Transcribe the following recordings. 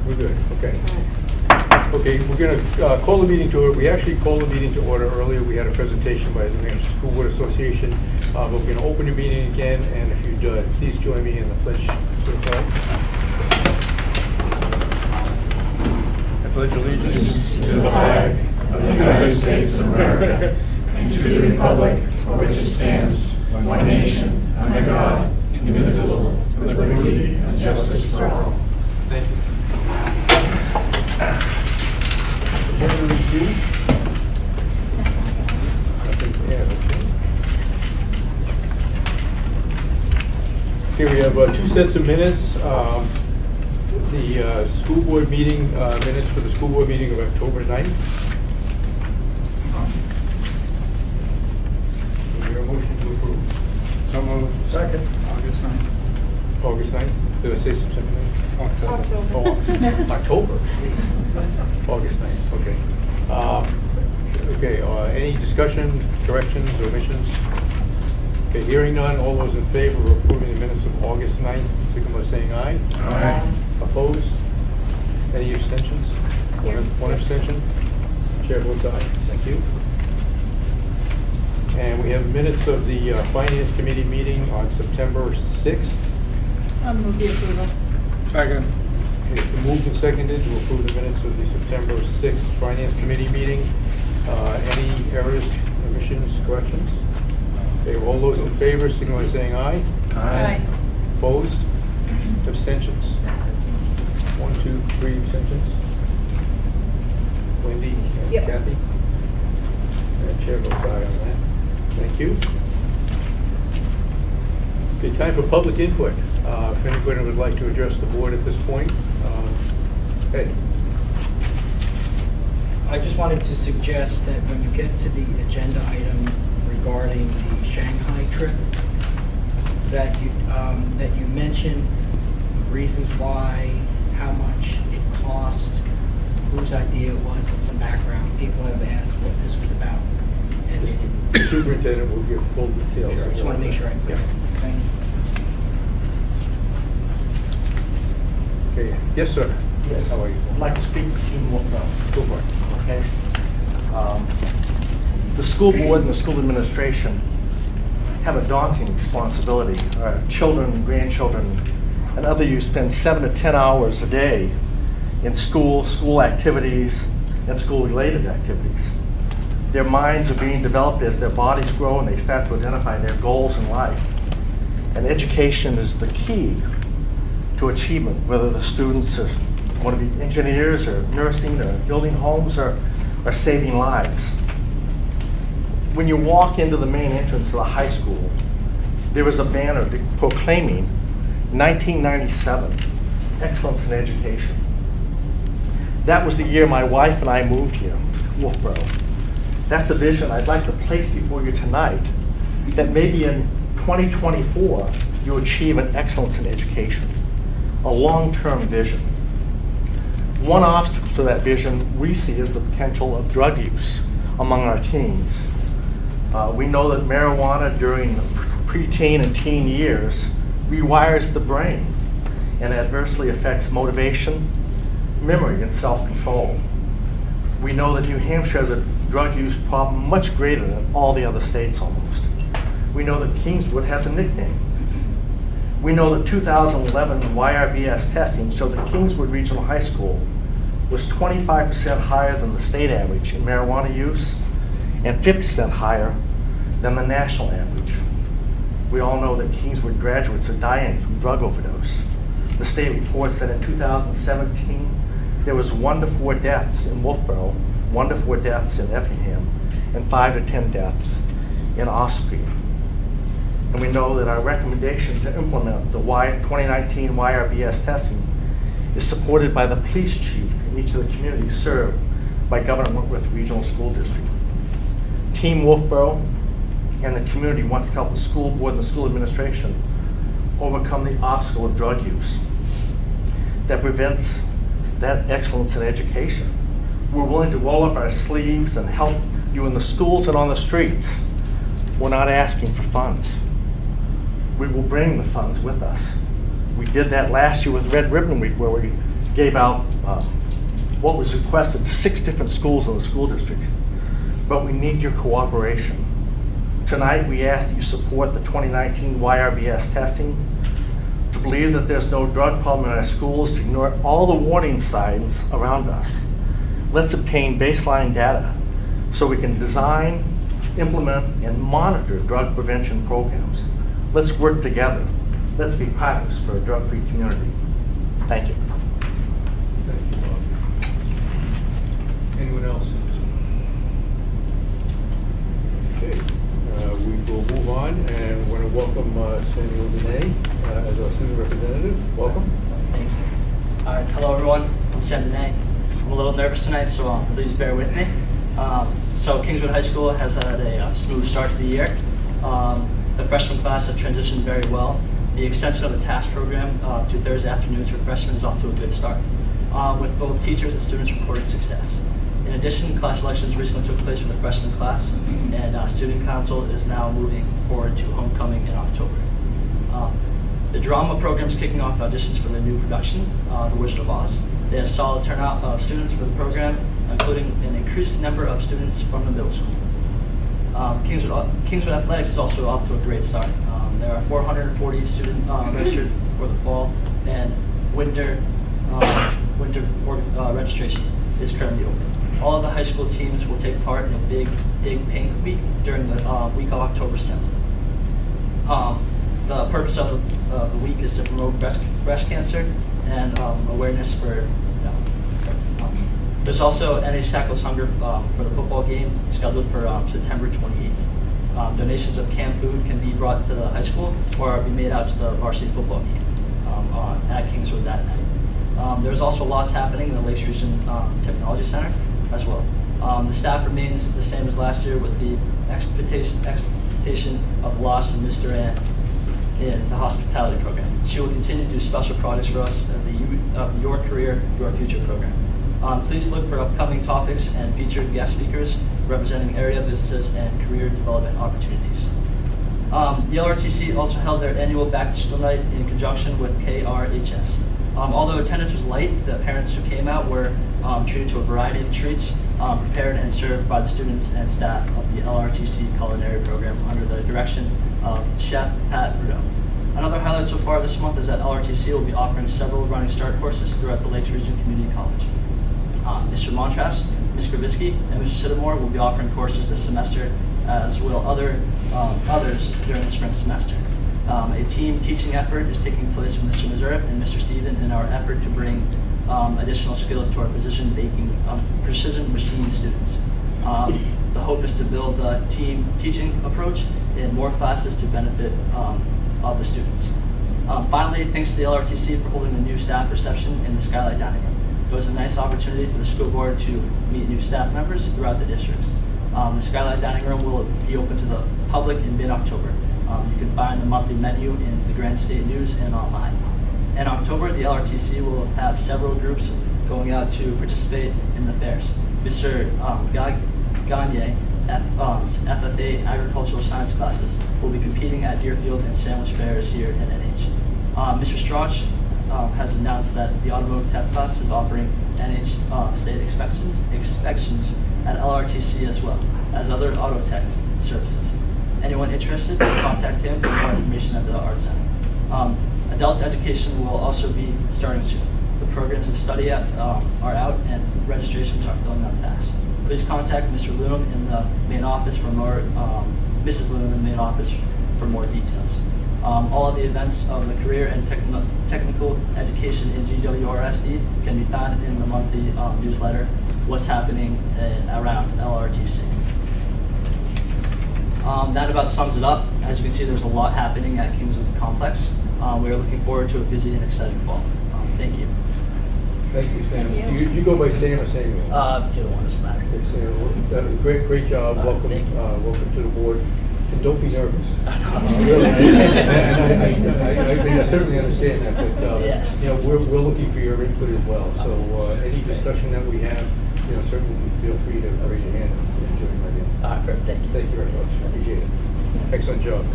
We're good, okay. Okay, we're going to call the meeting to order. We actually called the meeting to order earlier. We had a presentation by the New Hampshire School Board Association. But we're going to open the meeting again, and if you'd please join me in the pledge to the flag. I pledge allegiance to the flag of the United States of America and to the republic for which it stands, one nation, under God, indivisible, with liberty and justice for all. Thank you. Agenda review. Nothing to add, okay. Here we have two sets of minutes. The school board meeting minutes for the school board meeting of October 9th. Is there a motion to approve? So moved. Second. August 9th. August 9th? Did I say September 9th? October. Oh, October. August 9th, okay. Any discussion, corrections, omissions? Okay, hearing none, all those in favor of approving the minutes of August 9th, signify by saying aye. Aye. Opposed? Any abstentions? One abstention? Chair votes aye. Thank you. And we have minutes of the Finance Committee meeting on September 6th. I'll move the approval. Second. It's been moved and seconded to approve the minutes of the September 6th Finance Committee meeting. Any errors, omissions, corrections? Okay, all those in favor, signify by saying aye. Aye. Opposed? Abstentions? 1, 2, 3 abstentions? Wendy and Yep. Kathy? And Chair votes aye on that. Thank you. Okay, time for public input. If anybody would like to address the board at this point, Ed. I just wanted to suggest that when you get to the agenda item regarding the Shanghai trip, that you mention reasons why, how much it cost, whose idea it was, and some background. People have asked what this was about. And The superintendent will give full details. sure, I just want to make sure I put it. Thank you. Okay, yes, sir. Yes, How are you? I'd like to speak to Team Wolfeboro. Go for it. Okay. The school board and the school administration have a daunting responsibility. Our children, grandchildren, and other youth spend 7 to 10 hours a day in school activities, and school-related activities. Their minds are being developed as their bodies grow and they start to identify their goals in life. And education is the key to achievement, whether the students want to be engineers or nursing or building homes or saving lives. When you walk into the main entrance of the high school, there is a banner proclaiming 1997, Excellence in Education. That was the year my wife and I moved here, Wolfeboro. That's the vision I'd like to place before you tonight, that maybe in 2024, you achieve an excellence in education, a long-term vision. One obstacle to that vision we see is the potential of drug use among our teens. We know that marijuana during the preteen and teen years rewires the brain and adversely affects motivation, memory, and self-control. We know that New Hampshire has a drug use problem much greater than all the other states almost. We know that Kingswood has a nickname. We know that 2011 YRBS testing showed that Kingswood Regional High School was 25% higher than the state average in marijuana use and 50% higher than the national average. We all know that Kingswood graduates are dying from drug overdose. The state reports that in 2017, there was 1 to 4 deaths in Wolfeboro, 1 to 4 deaths in Effingham, and 5 to 10 deaths in Ospey. And we know that our recommendation to implement the 2019 YRBS testing is supported by the police chief in each of the communities served by Wentworth Regional School District. Team Wolfeboro and the community wants to help the school board and the school administration overcome the obstacle of drug use that prevents that excellence in education. We're willing to roll up our sleeves and help you in the schools and on the streets. We're not asking for funds. We will bring the funds with us. We did that last year with Red Ribbon Week, where we gave out what was requested to 6 different schools in the school district, but we need your cooperation. Tonight, we ask that you support the 2019 YRBS testing, to believe that there's no drug problem in our schools, to ignore all the warning signs around us. Let's obtain baseline data so we can design, implement, and monitor drug prevention programs. Let's work together. Let's be partners for a drug-free community. Thank you. Thank you, Bob. Anyone else? Okay, we will move on, and we want to welcome Samuel Dene as our student representative. Welcome. Thank you. All right, hello everyone. I'm Sam Dene. I'm a little nervous tonight, so please bear with me. So Kingswood High School has had a smooth start to the year. The freshman class has transitioned very well. The extension of the task program to Thursday afternoons for freshmen is off to a good start, with both teachers and students reporting success. In addition, class elections recently took place for the freshman class, and student council is now moving forward to homecoming in October. The drama program is kicking off auditions for the new production, The Wizard of Oz. They had a solid turnout of students for the program, including an increased number of students from the middle school. Kingswood Athletics is also off to a great start. There are 440 students registered for the fall, and winter registration is currently open. All of the high school teams will take part in a big pink week during the week of October 7th. The purpose of the week is to promote breast cancer and awareness for. There's also NH Tackles Hunger for the football game scheduled for September 28th. Donations of canned food can be brought to the high school or be made out to the varsity football game at Kingswood that night. There's also lots happening in the Lakes Region Technology Center as well. The staff remains the same as last year, with the expectation of loss in Ms. Durant in the hospitality program. She will continue to do special projects for us in the Your Career, Your Future program. Please look for upcoming topics and featured guest speakers representing area businesses and career development opportunities. The LRTC also held their annual back to school night in conjunction with KRHS. Although attendance was light, the parents who came out were treated to a variety of treats prepared and served by the students and staff of the LRTC culinary program under the direction of Chef Pat Brudeau. Another highlight so far this month is that LRTC will be offering several running start courses throughout the Lakes Region Community College. Mr. Montras, Ms. Gravitsky, and Mr. Sittimore will be offering courses this semester, as will others during the spring semester. A team teaching effort is taking place with Mr. Meserve and Mr. Stephen in our effort to bring additional skills to our precision machine students. The hope is to build a team teaching approach in more classes to benefit of the students. Finally, thanks to the LRTC for holding the new staff reception in the Skylight Dining Room. It was a nice opportunity for the school board to meet new staff members throughout the districts. The Skylight Dining Room will be open to the public in mid-October. You can find the monthly menu in the Granite State News and online. In October, the LRTC will have several groups going out to participate in the fairs. Mr. Gagne, FFA Agricultural Science classes, will be competing at Deerfield and Sandwich fairs here in NH. Mr. Strauch has announced that the Automotive Tech class is offering NH state inspections at LRTC as well as other auto tech services. Anyone interested, contact him for more information at the Art Center. Adult education will also be starting soon. The programs of study are out and registrations are filling up fast. Please contact Mr. Loom in the main office for more, Mrs. Loom in the main office for more details. All of the events of the career and technical education in GWRSD can be found in the monthly newsletter, What's Happening around LRTC. That about sums it up. As you can see, there's a lot happening at Kingswood Complex. We are looking forward to a busy and exciting fall. Thank you. Thank you, Sam. Thank you. You go by Sam or Samuel? Either one doesn't matter. Okay, Sam, great job. Welcome, thank you. welcome to the board. And don't be nervous. I know. Really. And I certainly understand that, but Yes. we're looking for your input as well. So any discussion that we have, certainly feel free to raise your hand and join right in. All right, perfect. Thank you. Thank you very much. Appreciate it. Excellent job.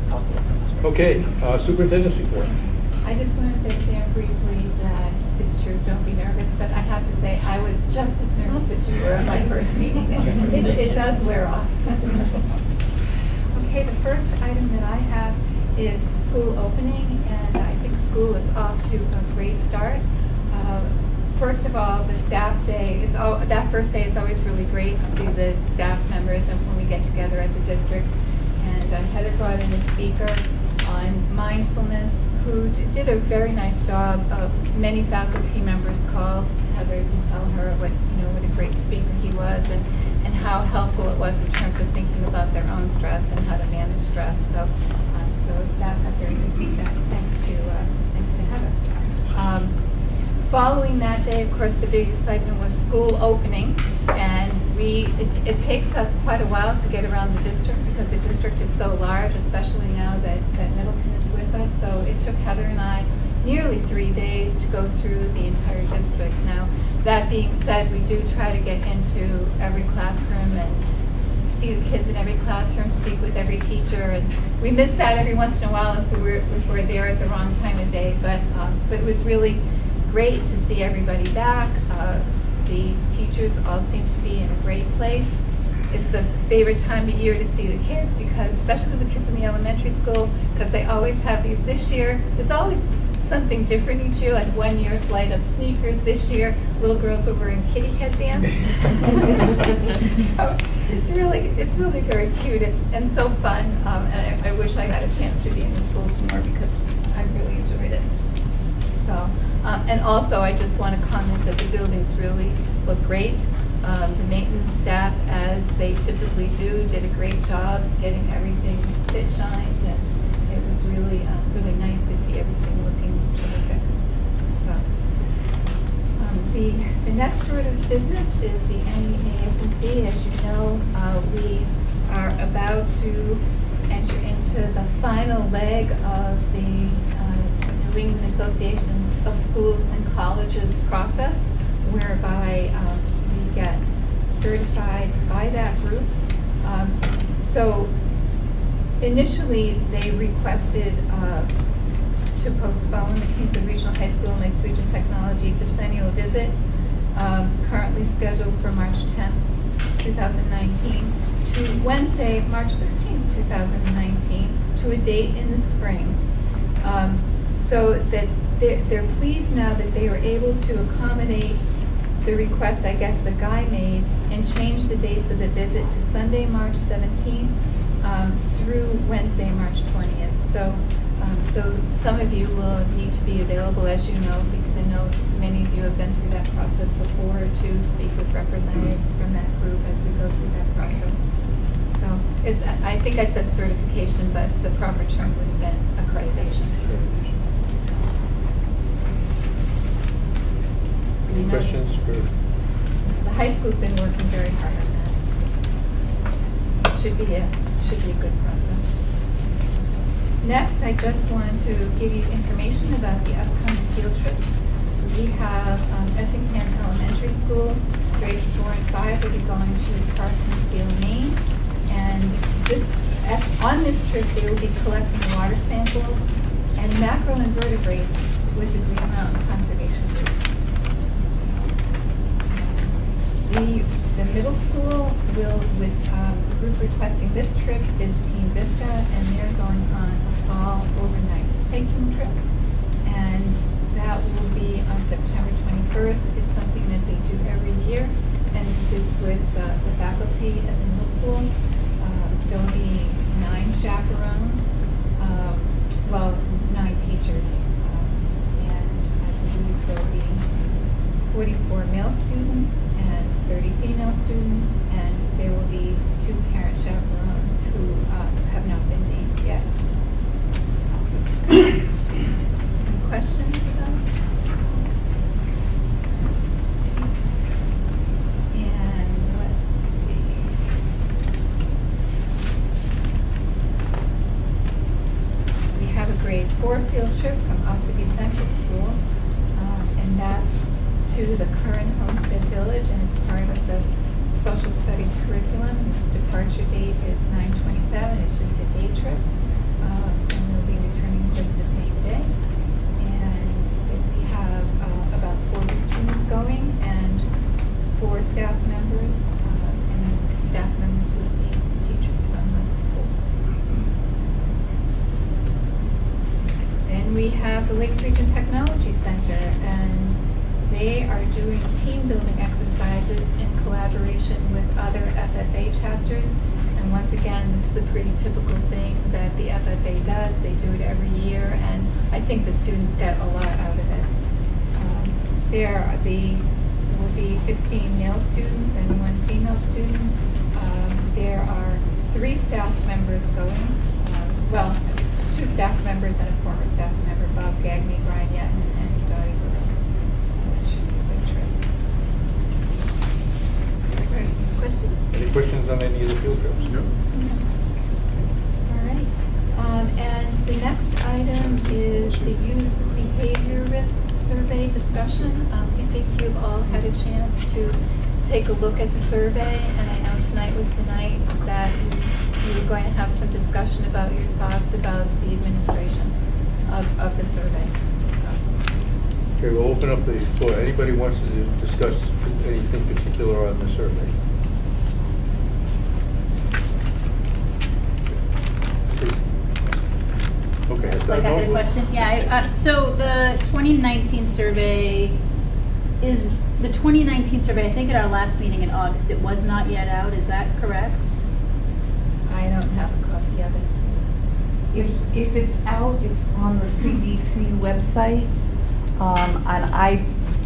Talk about this. Okay, superintendent's report. I just want to say, Sam, briefly, that don't be nervous, but I have to say, I was just as nervous as you were at my first meeting. It does wear off. Okay, the first item that I have is school opening, and I think school is off to a great start. First of all, the staff day, that first day, it's always really great to see the staff members and when we get together at the district. And Heather brought in a speaker on mindfulness who did a very nice job. Many faculty members called Heather to tell her what a great speaker he was and how helpful it was in terms of thinking about their own stress and how to manage stress. So that got very good feedback. Thanks to Heather. Following that day, of course, the big excitement was school opening, and it takes us quite a while to get around the district because the district is so large, especially now that Middleton is with us. So it took Heather and I nearly 3 days to go through the entire district. Now, that being said, we do try to get into every classroom and see the kids in every classroom, speak with every teacher, and we miss that every once in a while if we're there at the wrong time of day. But it was really great to see everybody back. The teachers all seem to be in a great place. It's the favorite time of year to see the kids, because especially the kids in the elementary school, because they always have these. This year, there's always something different each year. Like one year it's light up sneakers. This year, little girls were wearing kitty headbands. So it's really very cute and so fun. And I wish I got a chance to be in the schools more because I really enjoyed it. So, and also I just want to comment that the buildings really look great. The maintenance staff, as they typically do, did a great job getting everything spit shined, and it was really nice to see everything looking terrific. So, the next order of business is the NEASNC. As you know, we are about to enter into the final leg of the New England Association of Schools and Colleges process, whereby we get certified by that group. So initially they requested to postpone the Kingswood Regional High School and Lakes Region Technology decennial visit, currently scheduled for March 10th, 2019, to Wednesday, March 13th, 2019, to a date in the spring. So that they're pleased now that they were able to accommodate the request, I guess, the guy made, and change the dates of the visit to Sunday, March 17th through Wednesday, March 20th. So some of you will need to be available, as you know, because I know many of you have been through that process before, to speak with representatives from that group as we go through that process. So I think I said certification, but the proper term would have been accreditation. Any questions for? The high school's been working very hard on that. Should be a good process. Next, I just want to give you information about the upcoming field trips. We have Effingham Elementary School, grades 4 and 5 will be going to Carsonfield, Maine, and on this trip they will be collecting water samples and macroinvertebrates with the Green Mountain Conservation Group. The middle school will, with the group requesting this trip is Team Vista, and they're going on a fall overnight hiking trip. And that will be on September 21st. It's something that they do every year, and this is with the faculty at the middle school. There'll be 9 chaperones, 9 teachers, and I believe there'll be 44 male students and 30 female students, and there will be 2 parent chaperones who have not been named yet. Any questions about it? And let's see. We have a grade 4 field trip from Ossipee Central School, and that's to the current Homestead Village, and it's part of the social studies curriculum. The departure date is 9/27. It's just a day trip, and we'll be returning just the same day. And we have about 40 doing team building exercises in collaboration with other FFA chapters. And once again, this is a pretty typical thing that the FFA does. They do it every year, and I think the students get a lot out of it. There will be 15 male students and 1 female student. There are 3 staff members going. Well, 2 staff members and a former staff member, Bob Gagney, Brian Yetton, and Dottie Burrows. It should be a good trip. Right. Questions? Any questions on any of the field trips? No. All right. And the next item is the youth behavior risk survey discussion. I think you've all had a chance to take a look at the survey, and I know tonight was the night that you were going to have some discussion about your thoughts about the administration of the survey. So. Okay, we'll open up the floor. Anybody wants to discuss anything particular on the survey? Okay. Like I had a question? Yeah, so the 2019 survey is, the 2019 survey, I think at our last meeting in August, it was not yet out, is that correct? I don't have a copy of it. If it's out, it's on the CDC website. And I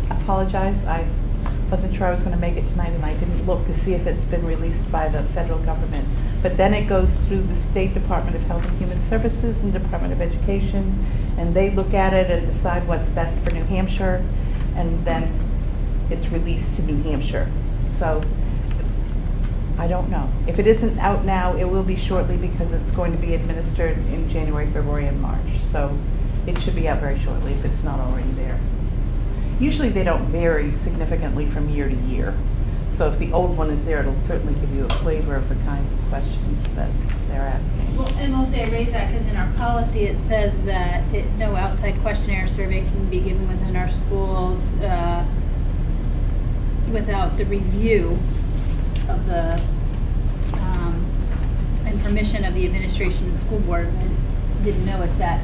apologize, I wasn't sure I was going to make it tonight, and I didn't look to see if it's been released by the federal government. But then it goes through the State Department of Health and Human Services and Department of Education, and they look at it and decide what's best for New Hampshire, and then it's released to New Hampshire. So I don't know. If it isn't out now, it will be shortly, because it's going to be administered in January, February, and March. So it should be out very shortly if it's not already there. Usually they don't vary significantly from year to year. So if the old one is there, it'll certainly give you a flavor of the kinds of questions that they're asking. Well, and mostly I raise that because in our policy it says that no outside questionnaire survey can be given within our schools without the review of the and permission of the administration and school board. I didn't know if that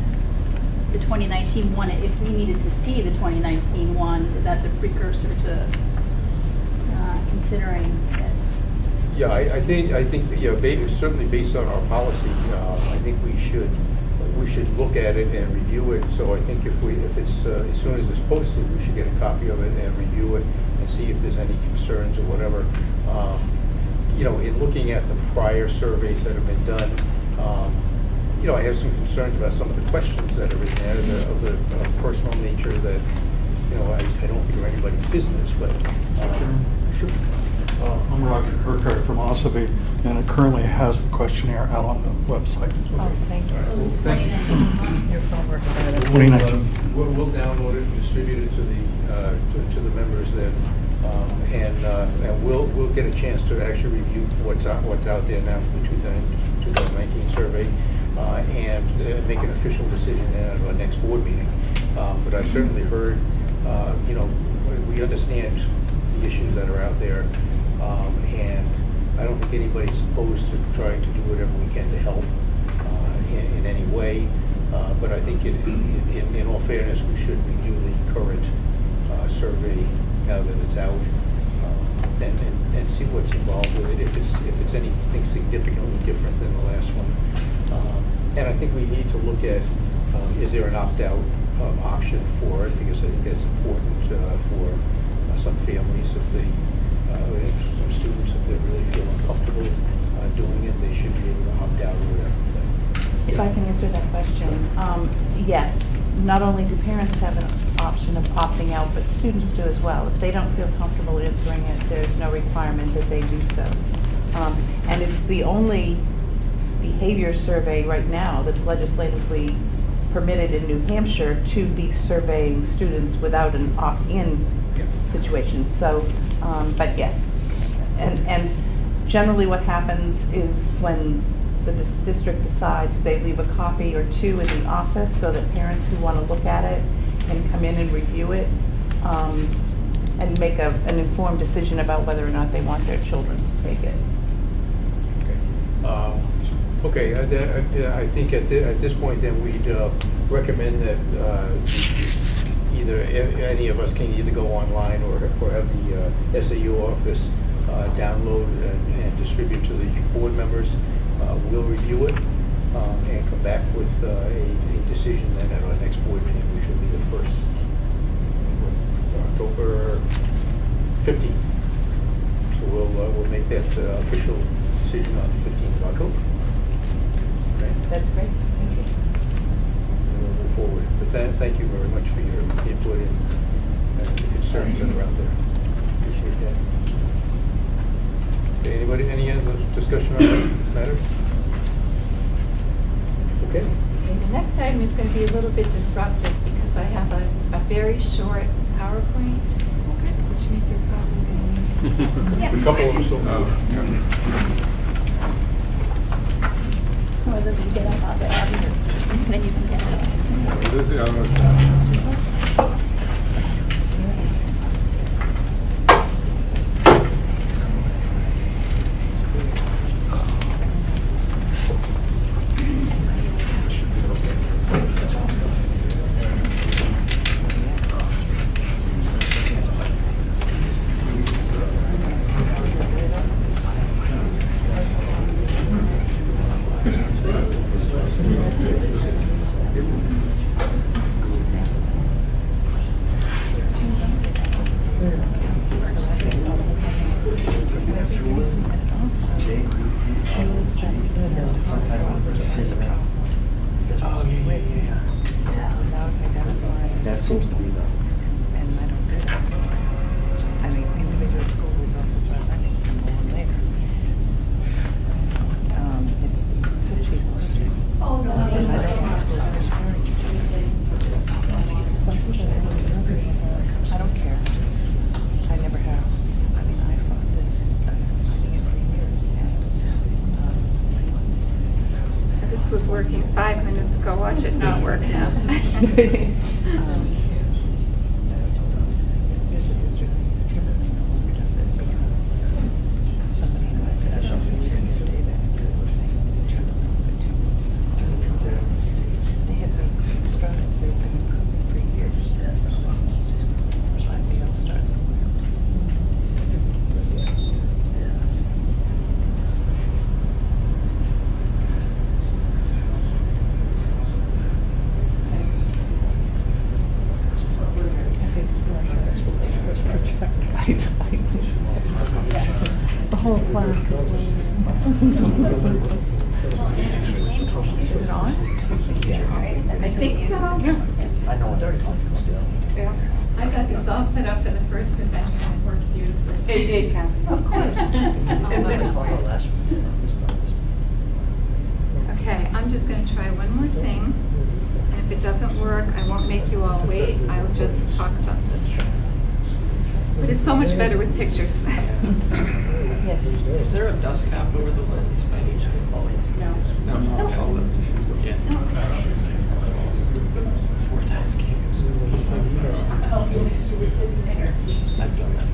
the 2019 one, if we needed to see the 2019 one, that's a precursor to considering it. Yeah, I think certainly based on our policy, I think we should look at it and review it. So I think if it's as soon as it's posted, we should get a copy of it and review it and see if there's any concerns or whatever. In looking at the prior surveys that have been done, I have some concerns about some of the questions that are in there of the personal nature that, I don't think are anybody's business, but sure. I'm Roger Kirkard from Ossipee, and it currently has the questionnaire out on the website. Oh, thank you. All right, well, thank you. 2019. Your phone working better. 2019. We'll download it and distribute it to the members then, and we'll get a chance to actually review what's out there now for the 2019 survey, and make an official decision at our next board meeting. But I've certainly heard, we understand the issues that are out there, and I don't think anybody's opposed to trying to do whatever we can to help in any way. But I think in all fairness, we should review the current survey now that it's out, and see what's involved with it, if it's anything significantly different than the last one. And I think we need to look at, is there an opt-out option for it, because I think that's important for some families, if some students, if they really feel uncomfortable doing it, they should be able to opt out or whatever. If I can answer that question, yes. Not only do parents have an option of opting out, but students do as well. If they don't feel comfortable answering it, there's no requirement that they do so. And it's the only behavior survey right now that's legislatively permitted in New Hampshire to be surveying students without an opt-in situation. So, but yes. And generally what happens is when the district decides, they leave a copy or two in the office so that parents who want to look at it can come in and review it, and make an informed decision about whether or not they want their children to take it. Okay, I think at this point then we'd recommend that either, any of us can either go online or have the SAU office download and distribute to the board members. We'll review it and come back with a decision then at our next board meeting, which will be the first, October 15th. So we'll make that official decision on the 15th of October. Okay? That's great, thank you. And we'll move forward. But thank you very much for your input and the concerns that are out there. Appreciate that. Okay, anybody, any other discussion on this matter? Okay. Okay, the next item is going to be a little bit disruptive because I have a very short PowerPoint, which means you're probably going to need to. A couple of us will move. So that we get up out there, then you can get up. The other one's down. That seems to be the. And I don't get it. I mean, individual school results as far as I think it's going to go on later. It's a touchy subject. Oh, no. I don't want schools to share. I don't care. I never have. I mean, I fought this, it for years. And, This was working 5 minutes ago. Watch it not work now. There's a district who does it because somebody in my position released the data because we're saying they're trying to limit it. They have made strides, they've been improving for years. Why we all start somewhere? The whole class is waiting. Is it on? I think so. I know it's still. I got this all set up for the first presenter and it worked beautifully. It did, Kathy. Of course. Okay, I'm just going to try one more thing. And if it doesn't work, I won't make you all wait. I'll just talk about this. But it's so much better with pictures. Yes. Is there a dust cap over the lens by any chance? No. No. Okay, I'll look. Yeah. It's 4,000. I've done that.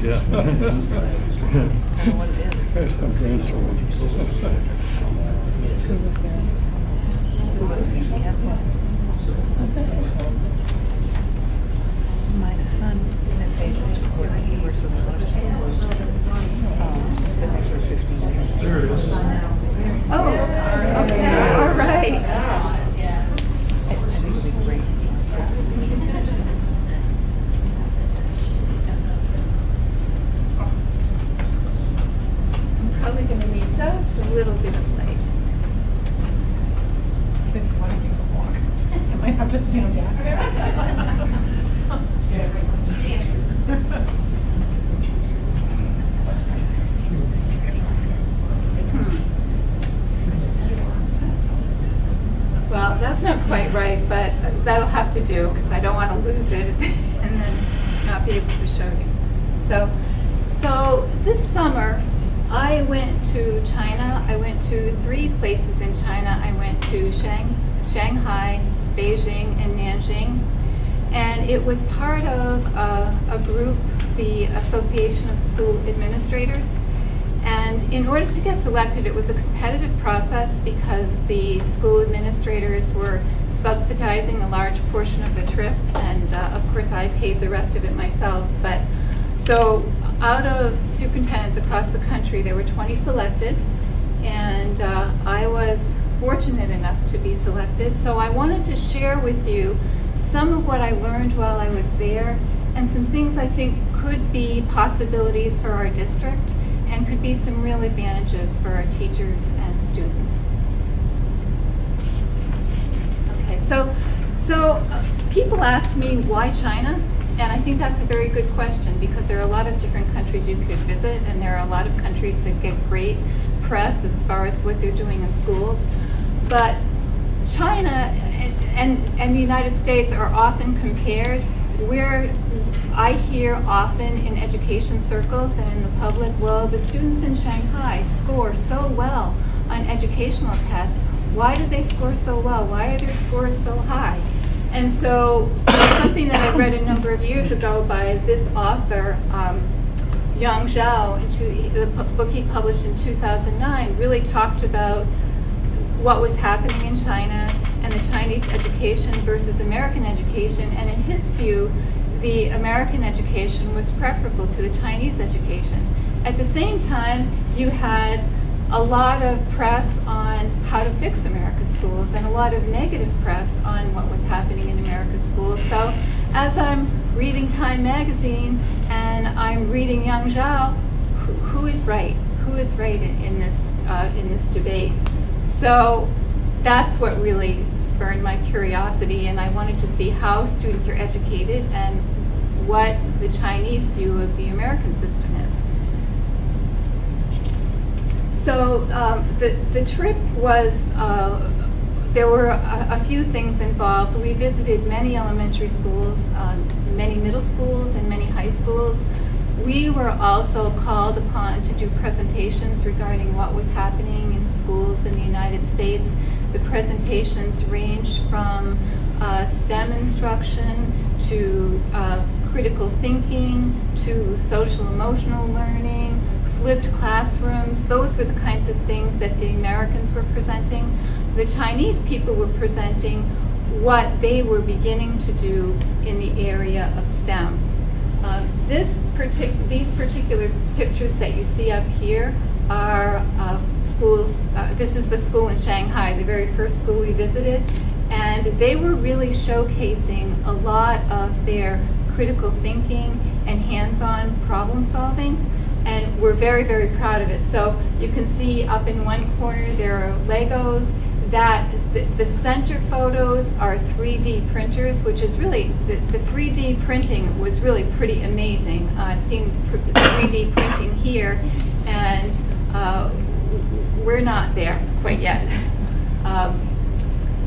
Yeah. I don't know what it is. It's my grandchildren. My son, in a favorite school, he works with a lot of schools. He's been there for 15 years. There it is. Oh, okay, all right. I think it'll be great. I'm probably going to need just a little bit of light. I might have to stand back. Well, that's not quite right, but that'll have to do because I don't want to lose it and then not be able to show you. So this summer, I went to China. I went to 3 places in China. I went to Shanghai, Beijing, and Nanjing. And it was part of a group, the Association of School Administrators. And in order to get selected, it was a competitive process because the school administrators were subsidizing a large portion of the trip, and of course I paid the rest of it myself. But so out of superintendents across the country, there were 20 selected, and I was fortunate enough to be selected. So I wanted to share with you some of what I learned while I was there, and some things I think could be possibilities for our district and could be some real advantages for our teachers and students. Okay, so people ask me why China, and I think that's a very good question because there are a lot of different countries you could visit, and there are a lot of countries that get great press as far as what they're doing in schools. But China and the United States are often compared. Where I hear often in education circles and in the public, well, the students in Shanghai score so well on educational tests. Why did they score so well? Why are their scores so high? And so something that I read a number of years ago by this author, Yang Zhao, the book he published in 2009, really talked about what was happening in China and the Chinese education versus American education. And in his view, the American education was preferable to the Chinese education. At the same time, you had a lot of press on how to fix America's schools and a lot of negative press on what was happening in America's schools. So as I'm reading Time magazine and I'm reading Yang Zhao, who is right? Who is right in this debate? So that's what really spurred my curiosity, and I wanted to see how students are educated and what the Chinese view of the American system is. So the trip was, there were a few things involved. We visited many elementary schools, many middle schools, and many high schools. We were also called upon to do presentations regarding what was happening in schools in the United States. The presentations ranged from STEM instruction to critical thinking to social emotional learning, flipped classrooms. Those were the kinds of things that the Americans were presenting. The Chinese people were presenting what they were beginning to do in the area of STEM. These particular pictures that you see up here are schools. This is the school in Shanghai, the very first school we visited, and they were really showcasing a lot of their critical thinking and hands-on problem solving, and we're very, very proud of it. So you can see up in one corner there are Legos. That the center photos are 3D printers, which is really, the 3D printing was really pretty amazing. I've seen 3D printing here, and we're not there quite yet.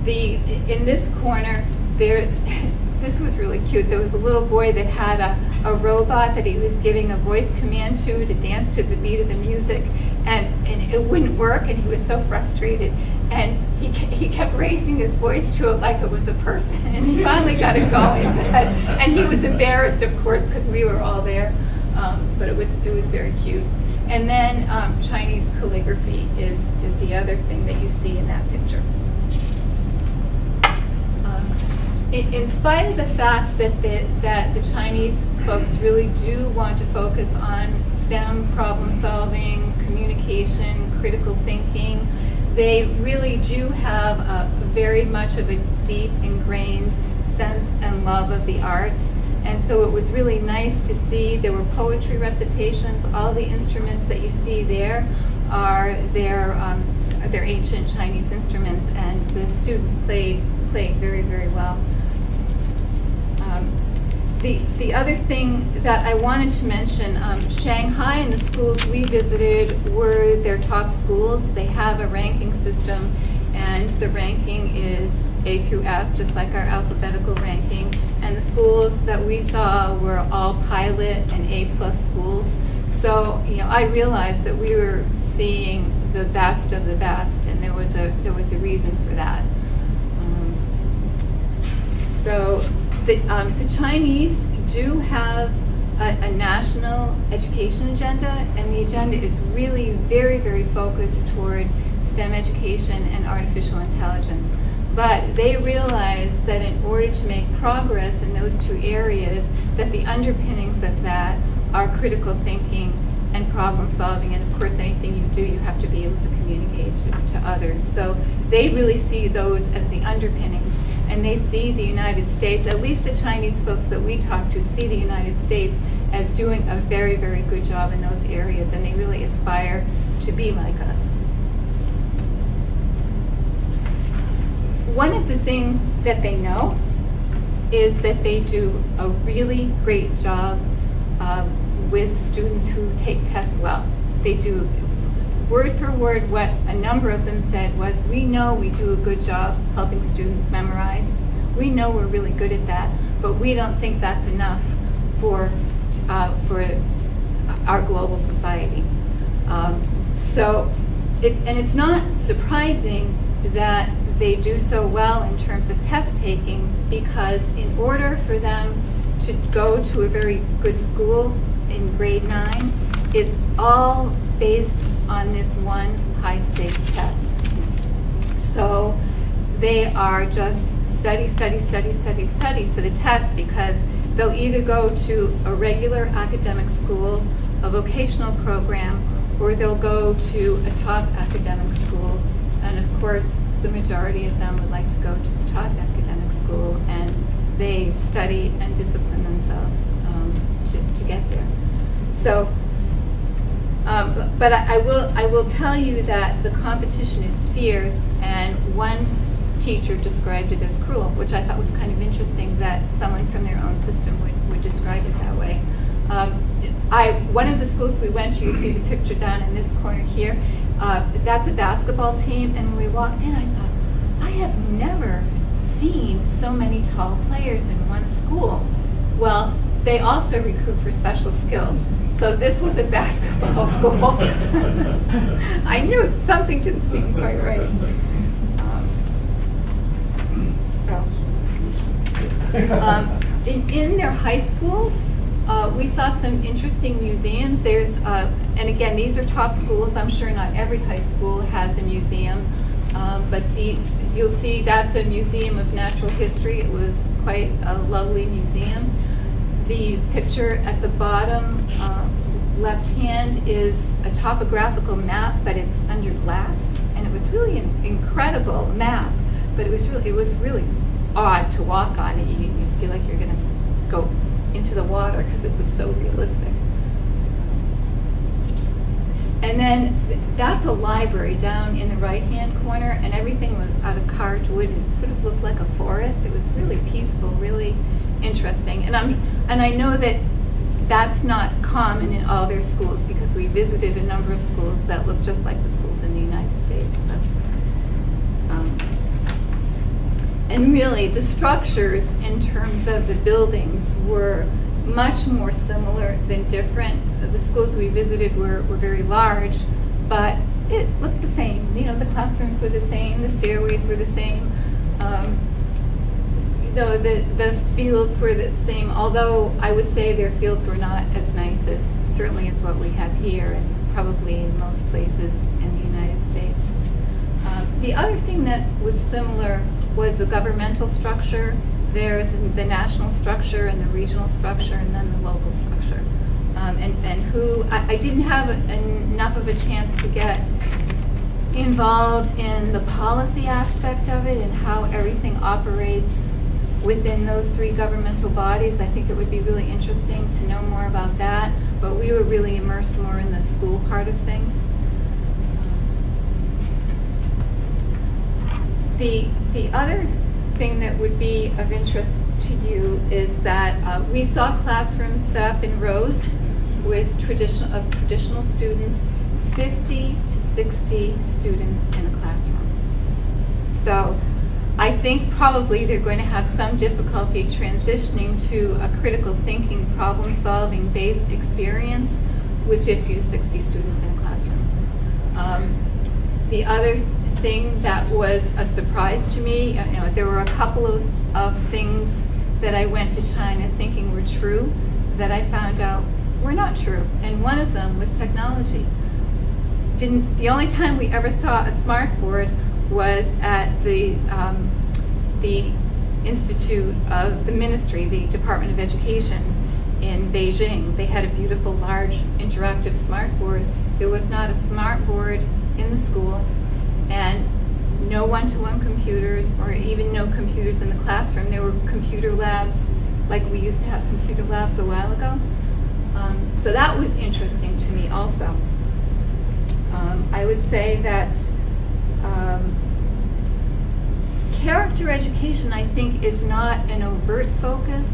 In this corner, this was really cute. There was a little boy that had a robot that he was giving a voice command to dance to the beat of the music, and it wouldn't work, and he was so frustrated. And he kept raising his voice to it like it was a person, and he finally got it going. And he was embarrassed, of course, because we were all there, but it was very cute. And then Chinese calligraphy is the other thing that you see in that picture. In spite of the fact that the Chinese folks really do want to focus on STEM problem solving, communication, critical thinking, they really do have a very much of a deep ingrained sense and love of the arts. And so it was really nice to see there were poetry recitations. All the instruments that you see there are their ancient Chinese instruments, and the students played very, very well. The other thing that I wanted to mention, Shanghai and the schools we visited were their top schools. They have a ranking system, and the ranking is A through F, just like our alphabetical ranking. And the schools that we saw were all pilot and A+ schools. So, I realized that we were seeing the best of the best, and there was a reason for that. So the Chinese do have a national education agenda, and the agenda is really very, very focused toward STEM education and artificial intelligence. But they realize that in order to make progress in those two areas, that the underpinnings of that are critical thinking and problem solving, and of course anything you do, you have to be able to communicate to others. So they really see those as the underpinnings, and they see the United States, at least the Chinese folks that we talk to, see the United States as doing a very, very good job in those areas, and they really aspire to be like us. One of the things that they know is that they do a really great job with students who take tests well. They do, word for word, what a number of them said was, we know we do a good job helping students memorize. We know we're really good at that, but we don't think that's enough for our global society. And it's not surprising that they do so well in terms of test taking, because in order for them to go to a very good school in grade 9, it's all based on this one high-stakes test. So they are just study for the test, because they'll either go to a regular academic school, a vocational program, or they'll go to a top academic school. And of course, the majority of them would like to go to the top academic school, and they study and discipline themselves to get there. So, but I will tell you that the competition is fierce, and one teacher described it as cruel, which I thought was kind of interesting that someone from their own system would describe it that way. One of the schools we went to, you see the picture down in this corner here, that's a basketball team, and when we walked in, I thought, I have never seen so many tall players in one school. Well, they also recruit for special skills. So this was a basketball school. I knew something didn't seem quite right. In their high schools, we saw some interesting museums. There's, and again, these are top schools. I'm sure not every high school has a museum, but you'll see that's a museum of natural history. It was quite a lovely museum. The picture at the bottom left hand is a topographical map, but it's under glass, and it was really an incredible map. But it was really odd to walk on it. You feel like you're going to go into the water because it was so realistic. And then that's a library down in the right-hand corner, and everything was out of carved wood. It sort of looked like a forest. It was really peaceful, really interesting. And I know that that's not common in all their schools, because we visited a number of schools that look just like the schools in the United States. So, and really, the structures in terms of the buildings were much more similar than different. The schools we visited were very large, but it looked the same. You know, the classrooms were the same, the stairways were the same. The fields were the same, although I would say their fields were not as nice as certainly as what we have here, and probably in most places in the United States. The other thing that was similar was the governmental structure. There's the national structure and the regional structure, and then the local structure. I didn't have enough of a chance to get involved in the policy aspect of it and how everything operates within those three governmental bodies. I think it would be really interesting to know more about that, but we were really immersed more in the school part of things. The other thing that would be of interest to you is that we saw classrooms set up in rows with traditional students, 50 to 60 students in a classroom. So I think probably they're going to have some difficulty transitioning to a critical thinking, problem-solving based experience with 50 to 60 students in a classroom. The other thing that was a surprise to me, you know, there were a couple of things that I went to China thinking were true. that I found out were not true, and one of them was technology. The only time we ever saw a smart board was at the Institute of the Ministry, the Department of Education in Beijing. They had a beautiful, large, interactive smart board. There was not a smart board in the school, and no one-to-one computers, or even no computers in the classroom. There were computer labs, like we used to have computer labs a while ago. So that was interesting to me also. I would say that character education, I think, is not an overt focus,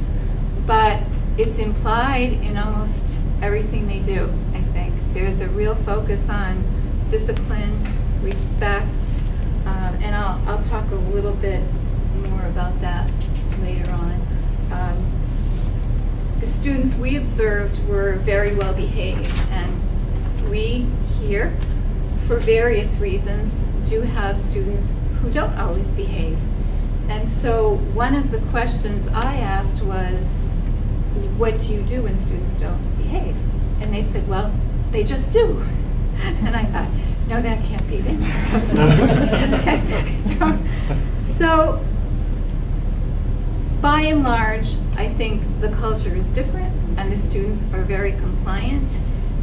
but it's implied in almost everything they do, I think. There's a real focus on discipline, respect, and I'll talk a little bit more about that later on. The students we observed were very well behaved, and we here, for various reasons, do have students who don't always behave. And so one of the questions I asked was, what do you do when students don't behave? And they said, well, they just do. And I thought, no, that can't be. They must have some. So, by and large, I think the culture is different, and the students are very compliant,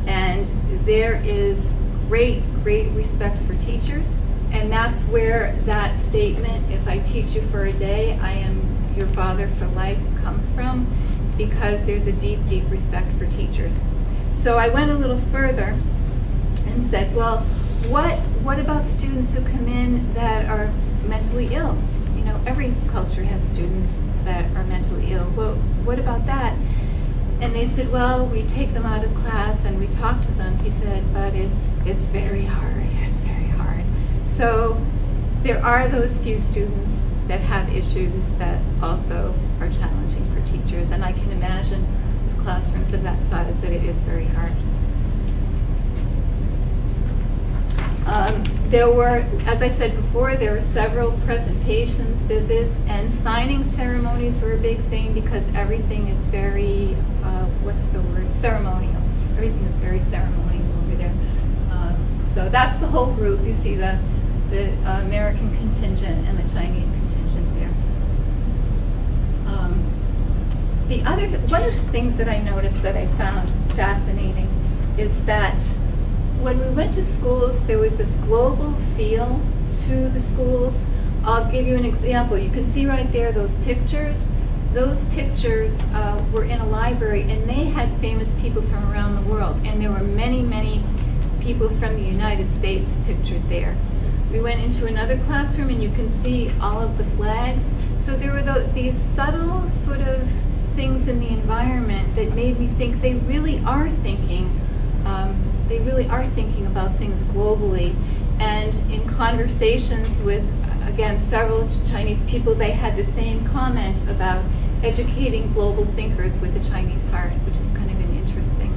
and there is great respect for teachers. And that's where that statement, if I teach you for a day, I am your father for life, comes from, because there's a deep respect for teachers. So I went a little further and said, well, what about students who come in that are mentally ill? You know, every culture has students that are mentally ill. Well, what about that? And they said, well, we take them out of class and we talk to them. He said, but it's very hard. It's very hard. So there are those few students that have issues that also are challenging for teachers. And I can imagine with classrooms of that size that it is very hard. There were, as I said before, there were several presentations, visits, and signing ceremonies were a big thing because everything is very, ceremonial. Everything is very ceremonial over there. So that's the whole group. You see the American contingent and the Chinese contingent there. One of the things that I noticed that I found fascinating is that when we went to schools, there was this global feel to the schools. I'll give you an example. You can see right there those pictures. Those pictures were in a library, and they had famous people from around the world. And there were many people from the United States pictured there. We went into another classroom, and you can see all of the flags. So there were these subtle sort of things in the environment that made me think they really are thinking. They really are thinking about things globally. And in conversations with, again, several Chinese people, they had the same comment about educating global thinkers with a Chinese heart, which is kind of an interesting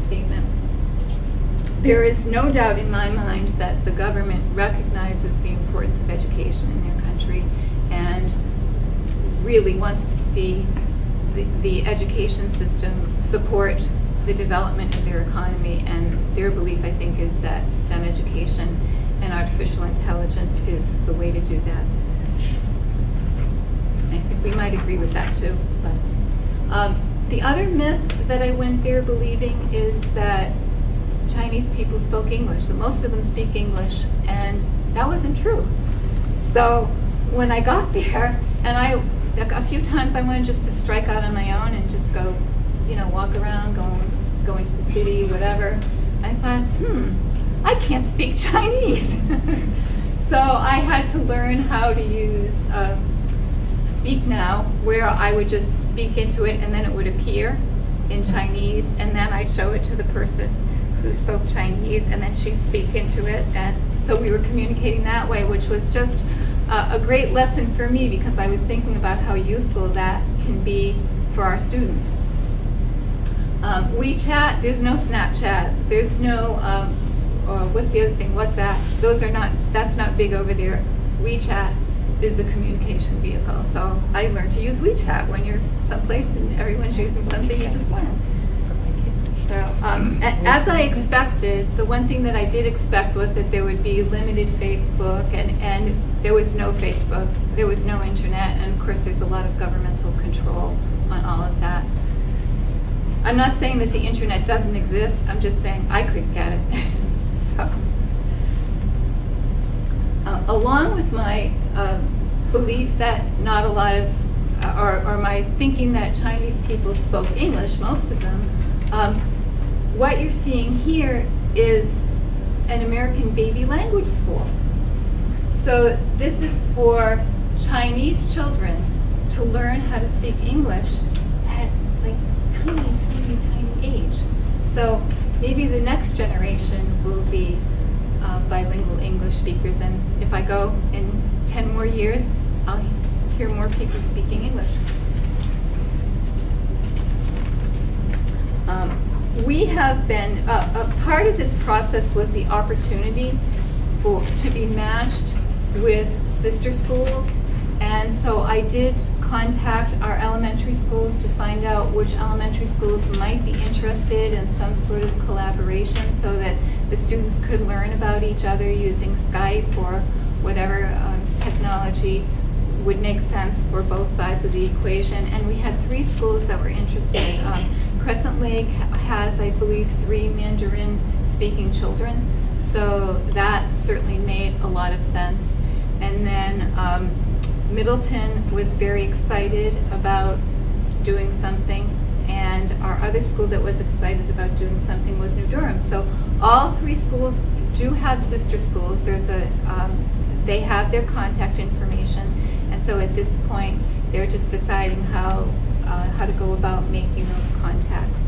statement. There is no doubt in my mind that the government recognizes the importance of education in their country and really wants to see the education system support the development of their economy, and their belief, I think, is that STEM education and artificial intelligence is the way to do that. I think we might agree with that too. But the other myth that I went there believing is that Chinese people spoke English, that most of them speak English, and that wasn't true. So when I got there, and a few times I wanted just to strike out on my own and just go, walk around, go into the city, whatever. I thought, I can't speak Chinese. So I had to learn how to use Speak Now, where I would just speak into it and then it would appear in Chinese, and then I'd show it to the person who spoke Chinese, and then she'd speak into it. And so we were communicating that way, which was just a great lesson for me because I was thinking about how useful that can be for our students. WeChat, there's no Snapchat, there's no, what's the other thing, WhatsApp, that's not big over there. WeChat, is the communication vehicle. So I learned to use WeChat. When you're someplace and everyone's using something, you just learn. So, as I expected, the one thing that I did expect was that there would be limited Facebook, and there was no Facebook, there was no internet, and of course there's a lot of governmental control on all of that. I'm not saying that the internet doesn't exist, I'm just saying I couldn't get it. So, along with my belief that not a lot of, or my thinking that Chinese people spoke English, most of them, what you're seeing here is an American baby language school. So this is for Chinese children to learn how to speak English at like tiny age. So maybe the next generation will be bilingual English speakers, and if I go in 10 more years, I'll hear more people speaking English. We have been, a part of this process was the opportunity to be matched with sister schools, and so I did contact our elementary schools to find out which elementary schools might be interested in some sort of collaboration so that the students could learn about each other using Skype or whatever technology would make sense for both sides of the equation. And we had 3 schools that were interested. Crescent Lake has, I believe, 3 Mandarin-speaking children, so that certainly made a lot of sense. And then Middleton was very excited about doing something, and our other school that was excited about doing something was New Durham. So all 3 schools do have sister schools. There's they have their contact information, and so at this point, they're just deciding how to go about making those contacts.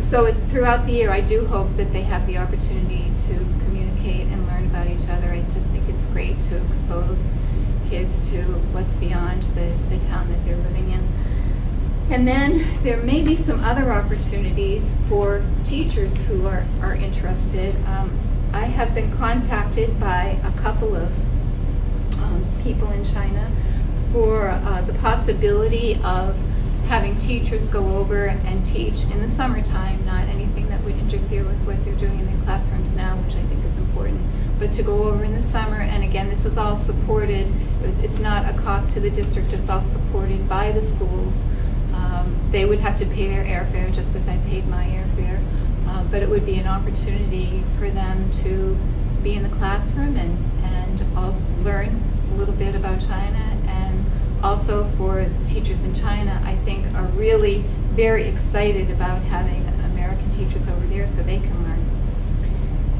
So it's throughout the year, I do hope that they have the opportunity to communicate and learn about each other. I just think it's great to expose kids to what's beyond the town that they're living in. And then there may be some other opportunities for teachers who are interested. I have been contacted by a couple of people in China for the possibility of having teachers go over and teach in the summertime, not anything that would interfere with what they're doing in their classrooms now, which I think is important, but to go over in the summer. And again, this is all supported. It's not a cost to the district, it's all supported by the schools. They would have to pay their airfare just as I paid my airfare, but it would be an opportunity for them to be in the classroom and also learn a little bit about China. And also for teachers in China, I think, are really very excited about having American teachers over there so they can learn.